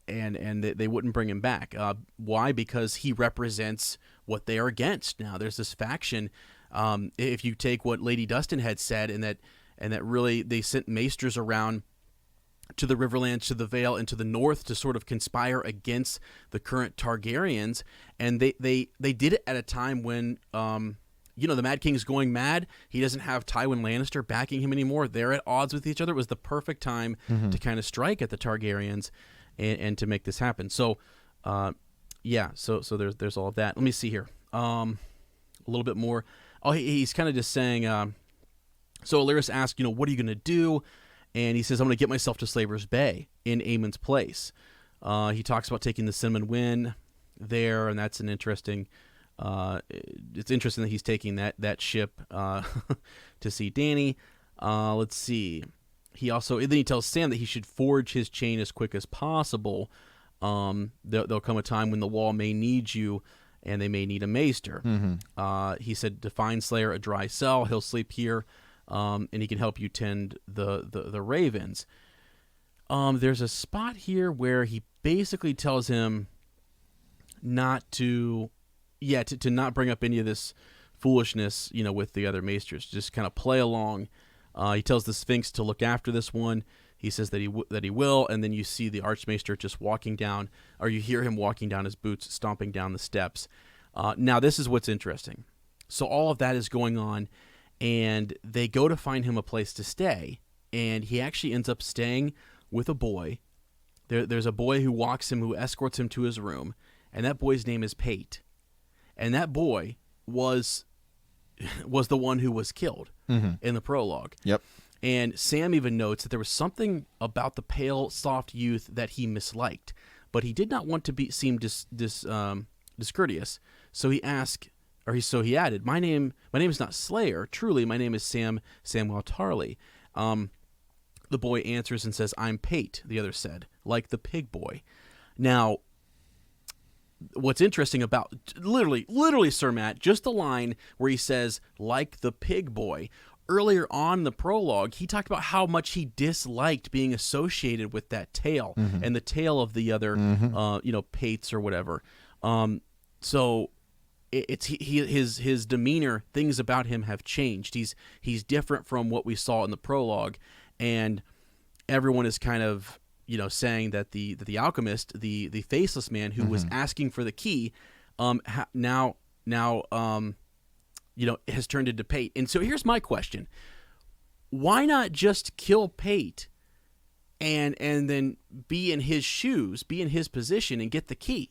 and they wouldn't bring him back. Why? Because he represents what they are against. Now there's this faction. If you take what Lady Dustin had said, and that really they sent maesters around to the Riverlands, to the Vale, and to the north to sort of conspire against the current Targaryens, and they did it at a time when the Mad King's going mad. He doesn't have Tywin Lannister backing him anymore. They're at odds with each other. It was the perfect time to kind of strike at the Targaryens and to make this happen. So, so there's all of that. Let me see here. A little bit more. Oh, he's kind of just saying. So Alyris asks, what are you going to do? And he says, I'm going to get myself to Slaver's Bay in Aemon's place. He talks about taking the Cinnamon Wind there, and that's an interesting. It's interesting that he's taking that ship to see Dany. Let's see. Then he tells Sam that he should forge his chain as quick as possible. There'll come a time when the Wall may need you, and they may need a maester. He said to find Slayer a dry cell. He'll sleep here, and he can help you tend the ravens. There's a spot here where he basically tells him not to not bring up any of this foolishness, with the other maesters. Just kind of play along. He tells the Sphinx to look after this one. He says that he will, and then you see the Archmaester just walking down, or you hear him walking down his boots, stomping down the steps. Now, this is what's interesting. So all of that is going on, and they go to find him a place to stay, and he actually ends up staying with a boy. There's a boy who escorts him to his room, and that boy's name is Pate. And that boy was the one who was killed in the prologue. Yep. And Sam even notes that there was something about the pale, soft youth that he misliked, but he did not want to seem discourteous. So he added, "My name is not Slayer. Truly, my name is Samwell Tarly." The boy answers and says, "I'm Pate," the other said, "like the pig boy." Now, what's interesting about literally, Sir Matt, just the line where he says, "like the pig boy," earlier on in the prologue, he talked about how much he disliked being associated with that tale and the tale of the other, Pates or whatever. So it's his demeanor, things about him have changed. He's different from what we saw in the prologue, and everyone is kind of saying that the alchemist, the faceless man who was asking for the key, now has turned into Pate. And so here's my question: why not just kill Pate and then be in his shoes, be in his position, and get the key?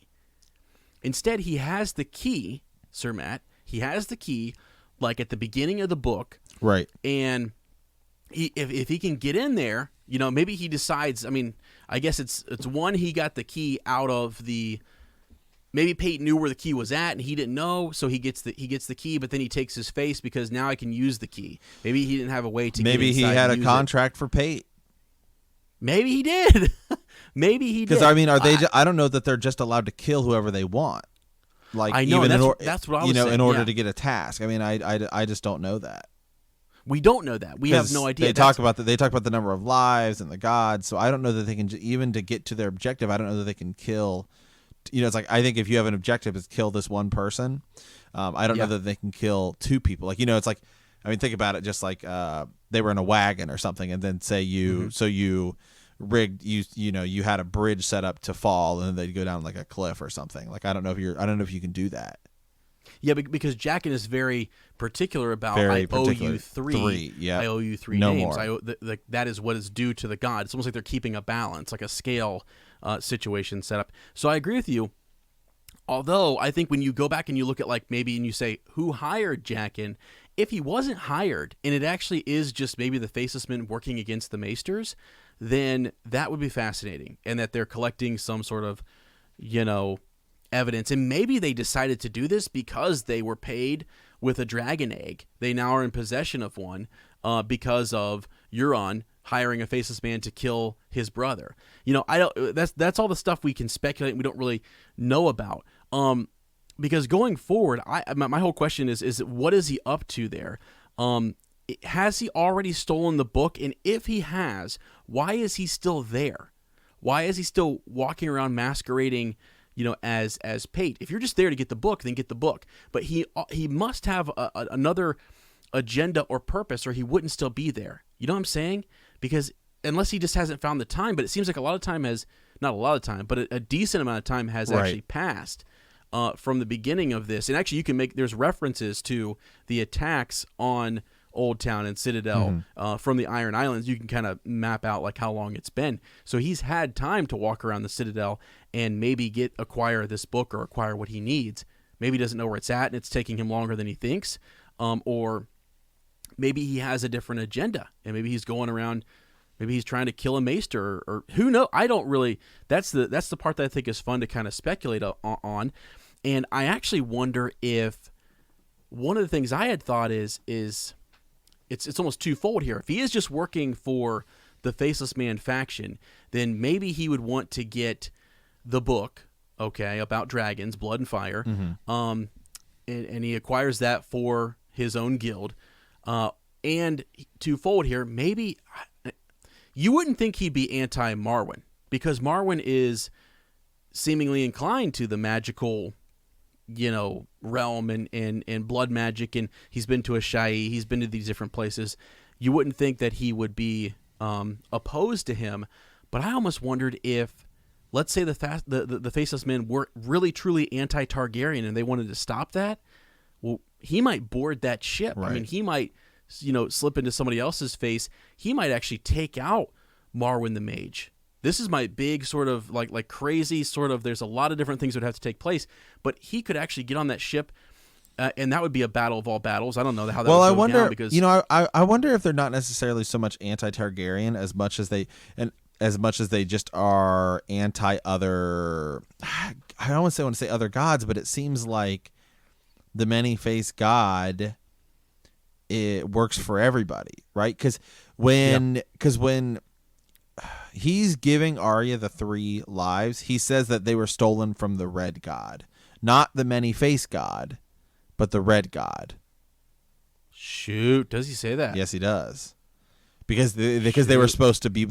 Instead, he has the key, Sir Matt. He has the key, like at the beginning of the book, right? And if he can get in there, maybe he decides. I mean, I guess it's one, he got the key out of the. Maybe Pate knew where the key was at and he didn't know, so he gets the key, but then he takes his face because now I can use the key. Maybe he didn't have a way to. Maybe get inside he had and a use contract for Pate. Maybe he did. Maybe he did. Because I mean, are they? I don't know that they're just allowed to kill whoever they want. Like I know even that's what I was saying. in order to get a task. I mean, I just don't know that. We don't know that. We have no idea. They talk about the number of lives and the gods. So I don't know that they can even to get to their objective. I don't know that they can kill. It's like, I think if you have an objective is kill this one person, I don't know that they can kill two people. Like, it's like, I mean, think about it. Just like they were in a wagon or something, and then say you rigged you had a bridge set up to fall, and then they'd go down like a cliff or something. Like I don't know if you can do that. Yeah, because Jaqen is very particular about very I owe you three. Yeah, I owe you three no names. More. That is what is due to the god. It's almost like they're keeping a balance, like a scale situation set up. So I agree with you. Although I think when you go back and you look at and you say who hired Jaqen, if he wasn't hired and it actually is just maybe the faceless men working against the maesters, then that would be fascinating, and that they're collecting some sort of evidence, and maybe they decided to do this because they were paid with a dragon egg. They now are in possession of one because of Euron hiring a faceless man to kill his brother. I don't. That's all the stuff we can speculate. We don't really know about. Because going forward, my whole question is what is he up to there? Has he already stolen the book? And if he has, why is he still there? Why is he still walking around masquerading? As Pate? If you're just there to get the book, then get the book. But he must have another agenda or purpose, or he wouldn't still be there. You know what I'm saying? Because unless he just hasn't found the time, but it seems like a lot of time has, not a lot of time, but a decent amount of time has actually passed from the beginning of this. And actually, there's references to the attacks on Old Town and Citadel from the Iron Islands. You can kind of map out like how long it's been. So he's had time to walk around the Citadel and maybe acquire this book or acquire what he needs. Maybe he doesn't know where it's at and it's taking him longer than he thinks. Or maybe he has a different agenda and maybe he's going around, maybe he's trying to kill a maester or who knows. I don't really, that's the part that I think is fun to kind of speculate on. And I actually wonder if one of the things I had thought is it's almost twofold here. If he is just working for the Faceless Man faction, then maybe he would want to get the book, about dragons, blood and fire, and he acquires that for his own guild. And twofold here, maybe you wouldn't think he'd be anti-Marwyn, because Marwyn is seemingly inclined to the magical realm and blood magic, and he's been to Ahai, he's been to these different places. You wouldn't think that he would be opposed to him, but I almost wondered if, let's say the Faceless Men were really truly anti-Targaryen and they wanted to stop that, well, he might board that ship. Right. I mean, he might slip into somebody else's face. He might actually take out Marwyn the Mage. This is my big sort of like crazy sort of, there's a lot of different things that would have to take place, but he could actually get on that ship, and that would be a battle of all battles. I don't know how that would go I wonder, down because I wonder if they're not necessarily so much anti-Targaryen as much as they just are anti-other, I don't want to say other gods, but it seems like the many-faced god, it works for everybody, right? Because when he's giving Arya the 3 lives, he says that they were stolen from the Red God. Not the many-faced God, but the Red God. Shoot, does he say that? Yes, he does. Because they were supposed to be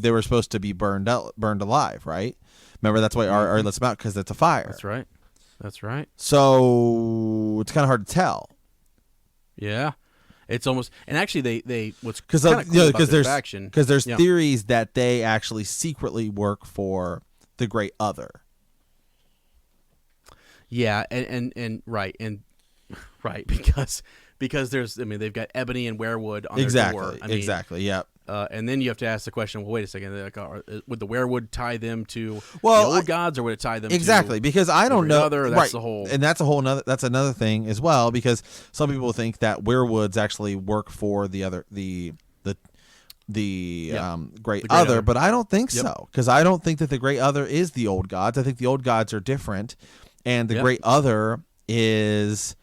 burned alive, right? Remember, that's why Arya lets them out, because it's a fire. That's right. So it's kind of hard to tell. Yeah, it's almost, and actually they what's because kind of cool about this faction, because there's theories that they actually secretly work for the Great Other. Yeah, and right because there's, I mean, they've got ebony and weirwood on their door. Exactly. Yep. And then you have to ask the question, well, wait a second, like, would the weirwood tie them to the Well, old gods, or would it tie them exactly to because I don't know. Other? That's the whole, and that's another thing as well, because some people think that weirwoods actually work for the other Great Other, but I don't think so, because I don't think that the Great Other is the old gods. I think the old gods are different, and the Great Other is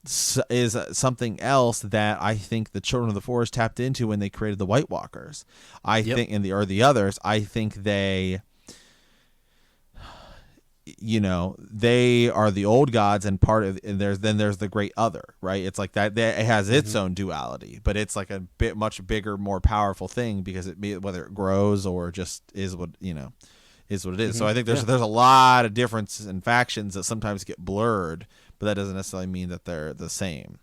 something else that I think the Children of the Forest tapped into when they created the White Walkers. I think, or the others, I think they, they are the old gods, and there's the Great Other, right? It's like that. It has its own duality, but it's like a much bigger, more powerful thing, because whether it grows or just is what is what it is. So I think there's a lot of differences in factions that sometimes get blurred, but that doesn't necessarily mean that they're the same.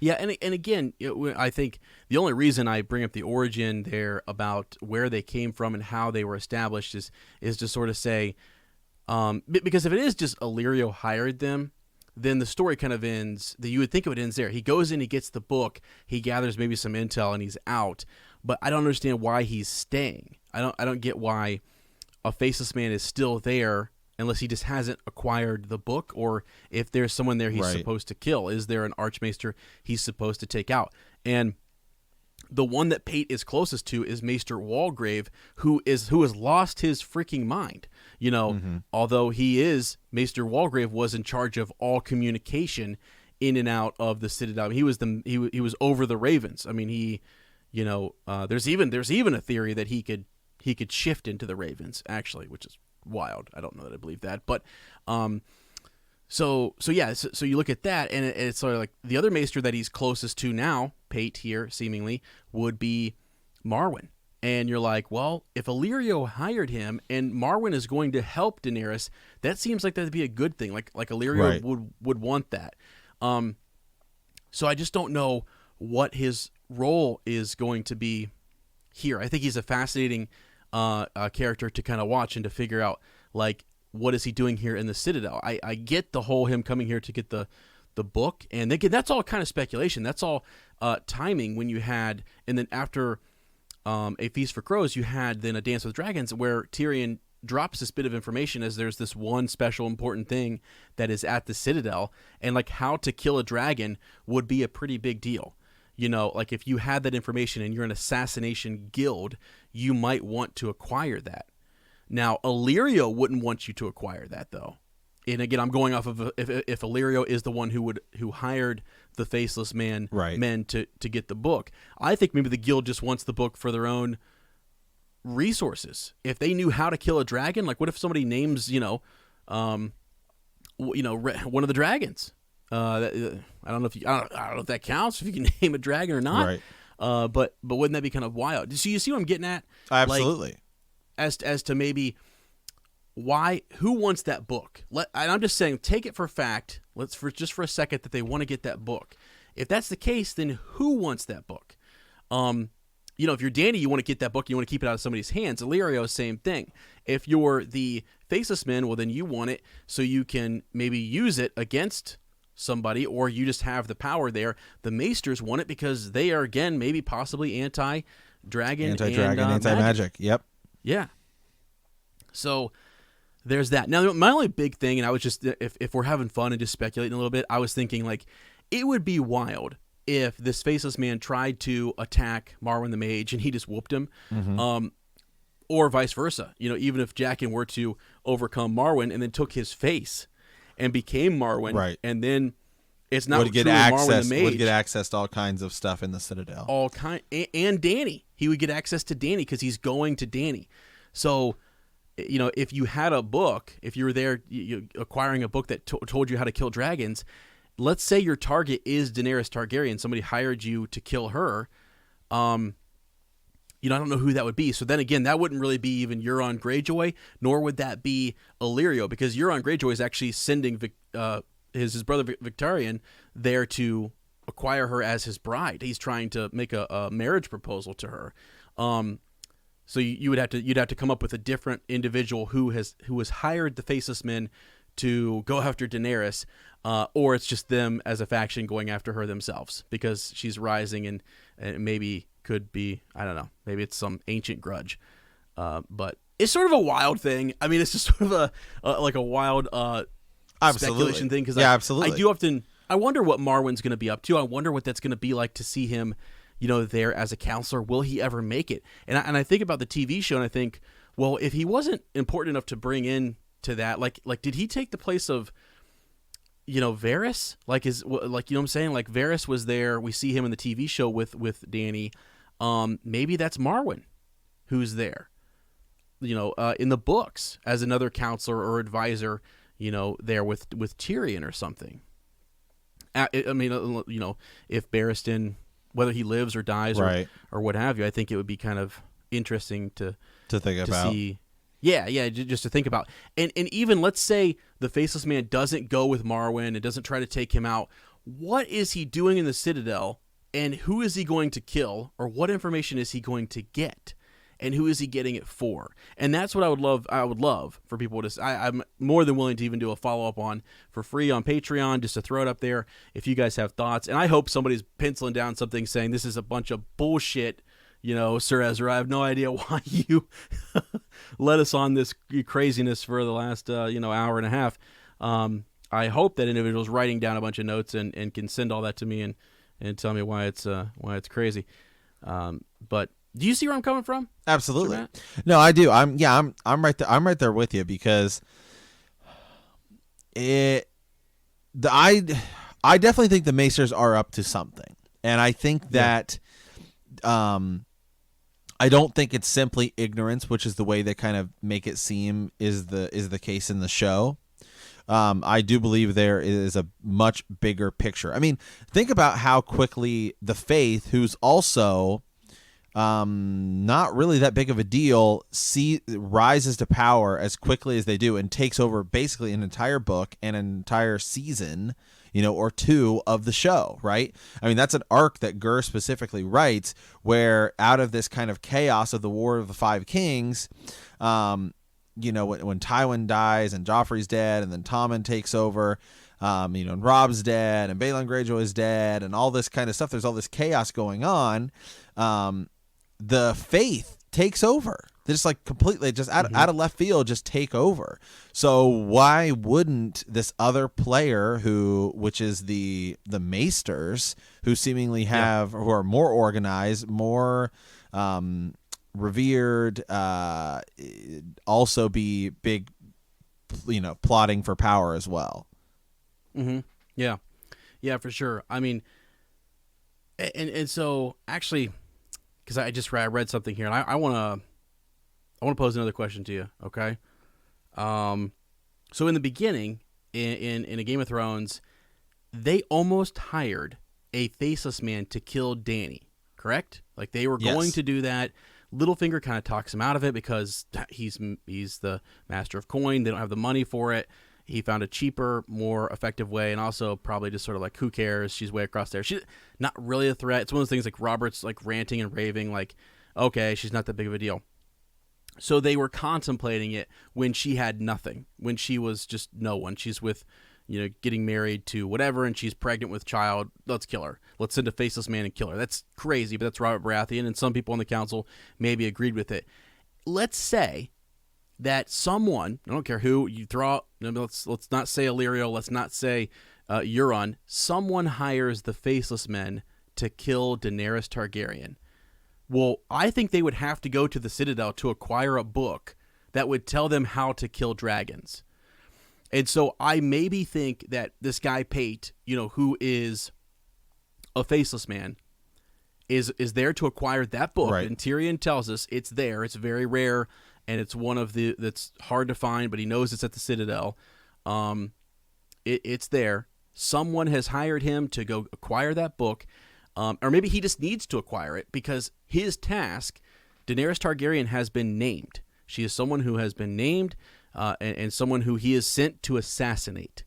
Yeah, and again, I think the only reason I bring up the origin there about where they came from and how they were established is to sort of say, because if it is just Illyrio hired them, then the story kind of ends. You would think it ends there. He goes in, he gets the book, he gathers maybe some intel, and he's out. But I don't understand why he's staying. I don't get why a faceless man is still there, unless he just hasn't acquired the book, or if there's someone there he's supposed to kill. Is there an archmaester he's supposed to take out? And the one that Pate is closest to is Maester Walgrave, who has lost his freaking mind. Although Maester Walgrave was in charge of all communication in and out of the Citadel. He was over the Ravens. I mean, there's even a theory that he could shift into the Ravens, actually, which is wild. I don't know that I believe that, but so you look at that, and it's sort of like the other maester that he's closest to now, Pate here seemingly, would be Marwyn. And you're like, well, if Illyrio hired him and Marwyn is going to help Daenerys, that seems like that'd be a good thing. Like Illyrio would want that. So I just don't know what his role is going to be here. I think he's a fascinating character to kind of watch and to figure out, like, what is he doing here in the Citadel. I get the whole him coming here to get the book, and again, that's all kind of speculation. That's all timing. When you had, and then after A Feast for Crows, you had then A Dance with Dragons, where Tyrion drops this bit of information as there's this one special important thing that is at the Citadel, and like how to kill a dragon would be a pretty big deal. Like if you had that information and you're an assassination guild, you might want to acquire that. Now, Illyrio wouldn't want you to acquire that, though. And again, I'm going off of if Illyrio is the one who hired the faceless men to get the book. I think maybe the guild just wants the book for their own resources. If they knew how to kill a dragon, like what if somebody names one of the dragons? I don't know if that counts, if you can name a dragon or not. Right. But wouldn't that be kind of wild? So you see what I'm getting at? Absolutely. Like, as to maybe who wants that book? And I'm just saying, take it for fact. Just for a second that they want to get that book. If that's the case, then who wants that book? If you're Dany, you want to get that book. You want to keep it out of somebody's hands. Illyrio, same thing. If you're the faceless men, well, then you want it so you can maybe use it against somebody, or you just have the power there. The maesters want it because they are, again, maybe possibly anti-dragon, anti-magic. Yep. Yeah. So there's that. Now, my only big thing, and I was just, if we're having fun and just speculating a little bit, I was thinking, like, it would be wild if this faceless man tried to attack Marwyn the Mage and he just whooped him, or vice versa. Even if Jaqen were to overcome Marwyn and then took his face and became Marwyn, and then it's not true Marwyn the Mage. Would get access to all kinds of stuff in the Citadel. And Dany. He would get access to Dany because he's going to Dany. So, if you had a book, if you were there acquiring a book that told you how to kill dragons, let's say your target is Daenerys Targaryen. Somebody hired you to kill her. I don't know who that would be. So then again, that wouldn't really be even Euron Greyjoy, nor would that be Illyrio, because Euron Greyjoy is actually sending his brother Victarion there to acquire her as his bride. He's trying to make a marriage proposal to her. So you'd have to come up with a different individual who has hired the Faceless Men to go after Daenerys, or it's just them as a faction going after her themselves because she's rising and maybe could be, I don't know, maybe it's some ancient grudge. But it's sort of a wild thing. I mean, it's just sort of a wild speculation thing because absolutely. I wonder what Marwyn's going to be up to. I wonder what that's going to be like to see him, there as a counselor. Will he ever make it? And I think about the TV show and I think, well, if he wasn't important enough to bring in to that, like did he take the place of Varys? Like what I'm saying? Like Varys was there. We see him in the TV show with Dany. Maybe that's Marwyn who's there. In the books as another counselor or advisor, there with Tyrion or something. I mean, if Barristan, whether he lives or dies or what have you, I think it would be kind of interesting to think about. See. Yeah, just to think about. And even let's say the Faceless Man doesn't go with Marwyn and doesn't try to take him out. What is he doing in the Citadel, and who is he going to kill, or what information is he going to get, and who is he getting it for? And that's what I would love for people to. I'm more than willing to even do a follow-up on for free on Patreon, just to throw it up there if you guys have thoughts. And I hope somebody's penciling down something saying this is a bunch of bullshit. Sir Ezra, I have no idea why you led us on this craziness for the last, hour and a half. I hope that individual's writing down a bunch of notes and can send all that to me and tell me why it's crazy. But do you see where I'm coming from? Absolutely. No, I do. I'm right there. I'm right there with you because I definitely think the Maesters are up to something, and I think that. I don't think it's simply ignorance, which is the way they kind of make it seem is the case in the show. I do believe there is a much bigger picture. I mean, think about how quickly the Faith, who's also not really that big of a deal, rises to power as quickly as they do and takes over basically an entire book and an entire season, or two of the show, right? I mean, that's an arc that H'ghar specifically writes where out of this kind of chaos of the War of the Five Kings, when Tywin dies and Joffrey's dead and then Tommen takes over, and Rob's dead and Balon Greyjoy is dead and all this kind of stuff. There's all this chaos going on. The Faith takes over. They just like completely just out of left field just take over. So why wouldn't this other player which is the Maesters, who seemingly who are more organized, more revered, also be big, plotting for power as well. Mm-hmm. Yeah, for sure. I mean, and so actually, because I read something here, and I want to pose another question to you, okay? So in the beginning, in a Game of Thrones, they almost hired a Faceless Man to kill Dany, correct? Like they were going to do that. Littlefinger kind of talks him out of it because he's the master of coin. They don't have the money for it. He found a cheaper, more effective way, and also probably just sort of like, who cares? She's way across there. She's not really a threat. It's one of those things like Robert's like ranting and raving, like, okay, she's not that big of a deal. So they were contemplating it when she had nothing, when she was just no one. She's with, getting married to whatever, and she's pregnant with child. Let's kill her. Let's send a Faceless Man and kill her. That's crazy, but that's Robert Baratheon, and some people on the council maybe agreed with it. Let's say that someone, I don't care who, you throw out, let's not say Illyrio, let's not say Euron, someone hires the Faceless Men to kill Daenerys Targaryen. Well, I think they would have to go to the Citadel to acquire a book that would tell them how to kill dragons. And so I maybe think that this guy Pate, who is a Faceless Man, is there to acquire that book. Right. And Tyrion tells us it's there. It's very rare, and it's one of that's hard to find, but he knows it's at the Citadel. It's there. someone has hired him to go acquire that book, or maybe he just needs to acquire it because his task, Daenerys Targaryen, has been named. She is someone who has been named and someone who he is sent to assassinate.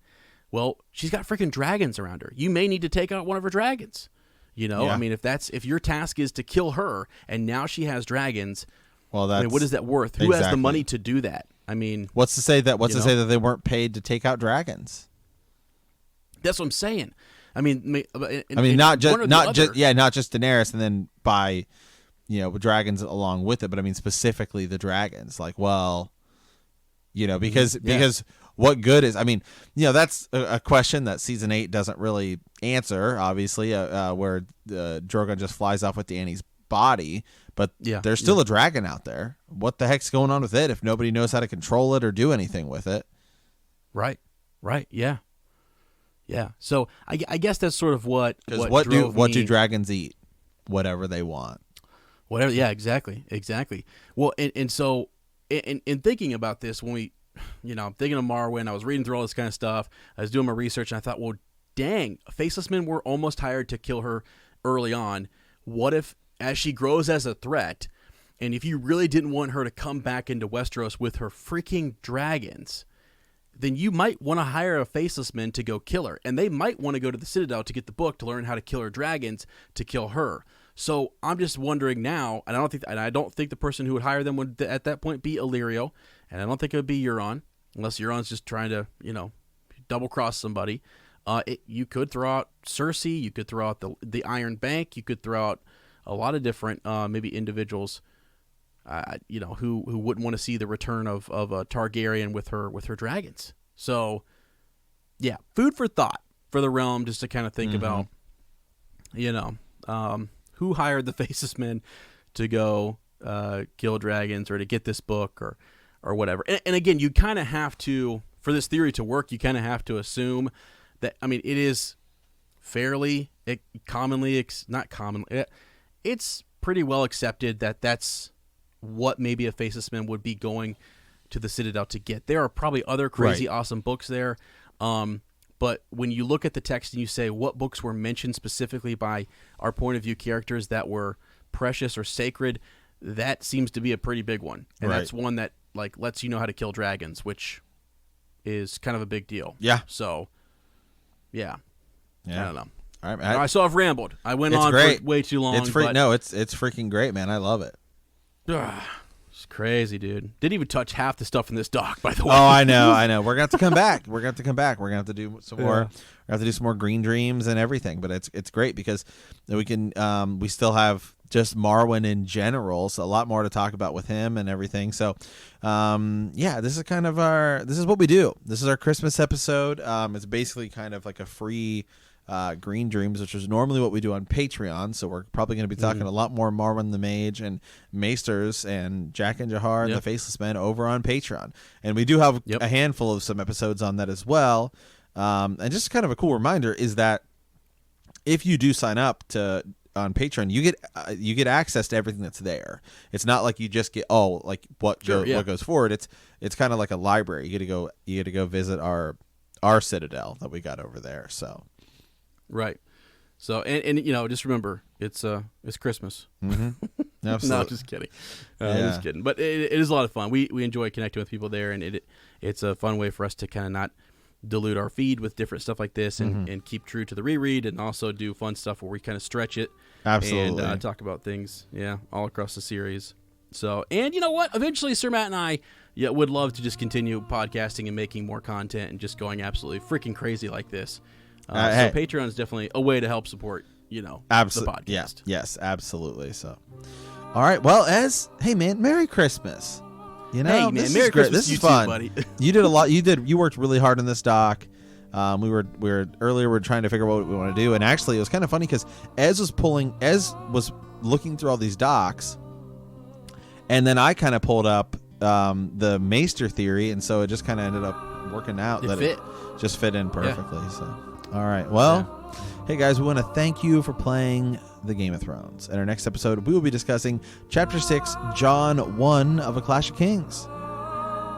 Well, she's got freaking dragons around her. You may need to take out one of her dragons. You know, Yeah. I mean, if your task is to kill her and now she has dragons, Well, I mean, what is that worth? Who has the money to do that? I mean, what's to say that they weren't paid to take out dragons? That's what I'm saying. I mean, not just Daenerys, and then by, dragons along with it. But I mean specifically the dragons. Like, well, because what good is? I mean, that's a question that season 8 doesn't really answer. Obviously, where Drogon just flies off with Dany's body, but there's still a dragon out there. What the heck's going on with it if nobody knows how to control it or do anything with it? Right. Yeah. So I guess that's sort of what do dragons eat? Whatever they want. Whatever. Yeah. Exactly. Well, and so in thinking about this, when we, I'm thinking of Marwyn, I was reading through all this kind of stuff. I was doing my research, and I thought, well, dang, Faceless Men were almost hired to kill her early on. What if, as she grows as a threat, and if you really didn't want her to come back into Westeros with her freaking dragons, then you might want to hire a Faceless Man to go kill her. And they might want to go to the Citadel to get the book to learn how to kill her dragons to kill her. So I'm just wondering now, and I don't think the person who would hire them would at that point be Illyrio, and I don't think it would be Euron, unless Euron's just trying to, double cross somebody. You could throw out Cersei, you could throw out the Iron Bank, you could throw out a lot of different maybe individuals, who wouldn't want to see the return of a Targaryen with her dragons. So, yeah, food for thought for the realm, just to kind of think about, who hired the Faceless Men to go kill dragons or to get this book or whatever. And again, you kind of have to, for this theory to work, you kind of have to assume that, I mean, it is fairly it's pretty well accepted that that's what maybe a Faceless Man would be going to the Citadel to get. There are probably other crazy awesome books there. But when you look at the text and you say what books were mentioned specifically by our point of view characters that were precious or sacred, that seems to be a pretty big one. And that's one that lets you know how to kill dragons, which is kind of a big deal. Yeah. So, yeah. I don't know. All right, so I've rambled. I went on for way too long. It's freaking great, man. I love it. It's crazy, dude. Didn't even touch half the stuff in this doc, by the way. Oh, I know. We're gonna have to come back. We're gonna have to do some more. We're gonna have to do some more Green Dreams and everything. But it's great because we can. We still have just Marwyn in general, so a lot more to talk about with him and everything. So, this is kind of this is what we do. This is our Christmas episode. It's basically kind of like a free Green Dreams, which is normally what we do on Patreon. So we're probably going to be talking a lot more Marwyn the Mage and Maesters and Jaqen H'ghar and the Faceless Men over on Patreon. And we do have a handful of some episodes on that as well. And just kind of a cool reminder is that if you do sign up on Patreon, you get access to everything that's there. It's not like you just get what goes forward. It's kind of like a library. You get to go visit our Citadel that we got over there. So. Right. So, and just remember, it's Christmas. Mm-hmm. Absolutely. No, just kidding. Just kidding. But it is a lot of fun. We enjoy connecting with people there, and it's a fun way for us to kind of not dilute our feed with different stuff like this and keep true to the reread, and also do fun stuff where we kind of stretch it. Absolutely. And talk about things, all across the series. So, and you know what? Eventually, Sir Matt and I would love to just continue podcasting and making more content and just going absolutely freaking crazy like this. So Patreon is definitely a way to help support, the podcast. Yes, absolutely. So, all right. Well, hey man, Merry Christmas. Hey man, Merry Christmas. This is too, fun, buddy. You did a lot. You worked really hard on this doc. We were trying to figure out what we want to do, and actually, it was kind of funny because Ez was looking through all these docs, and then I kind of pulled up the Maester theory, and so it just kind of ended up working out it just fit in perfectly. So. All right. Well, hey guys, we want to thank you for playing the Game of Thrones. In our next episode, we will be discussing Chapter 6, Jon 1 of A Clash of Kings.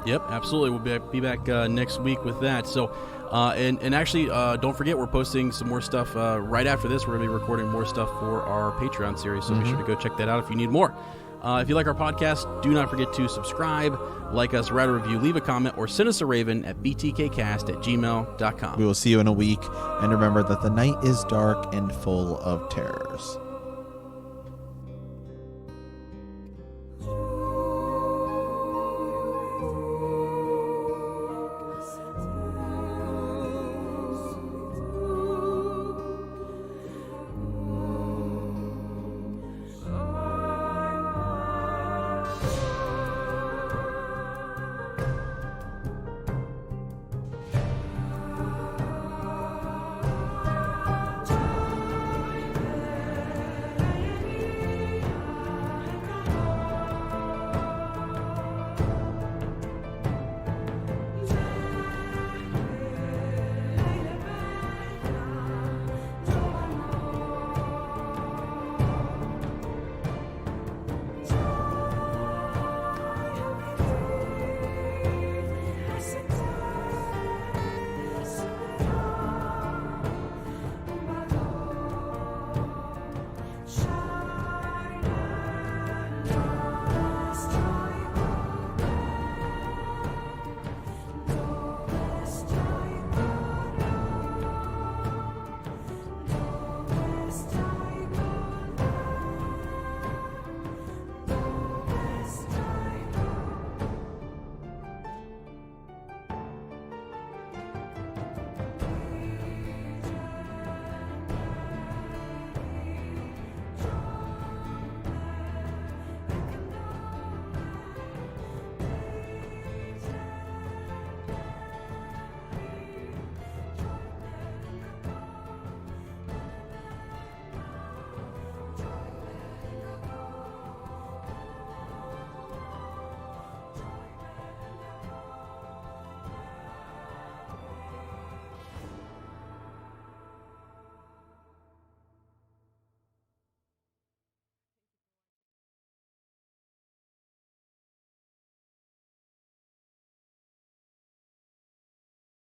Yep, absolutely. We'll be back next week with that. So And actually, don't forget, we're posting some more stuff right after this. We're going to be recording more stuff for our Patreon series, so be sure to go check that out if you need more. If you like our podcast, do not forget to subscribe, like us, write a review, leave a comment, or send us a raven at btkcast@gmail.com. We will see you in a week, and remember that the night is dark and full of terrors.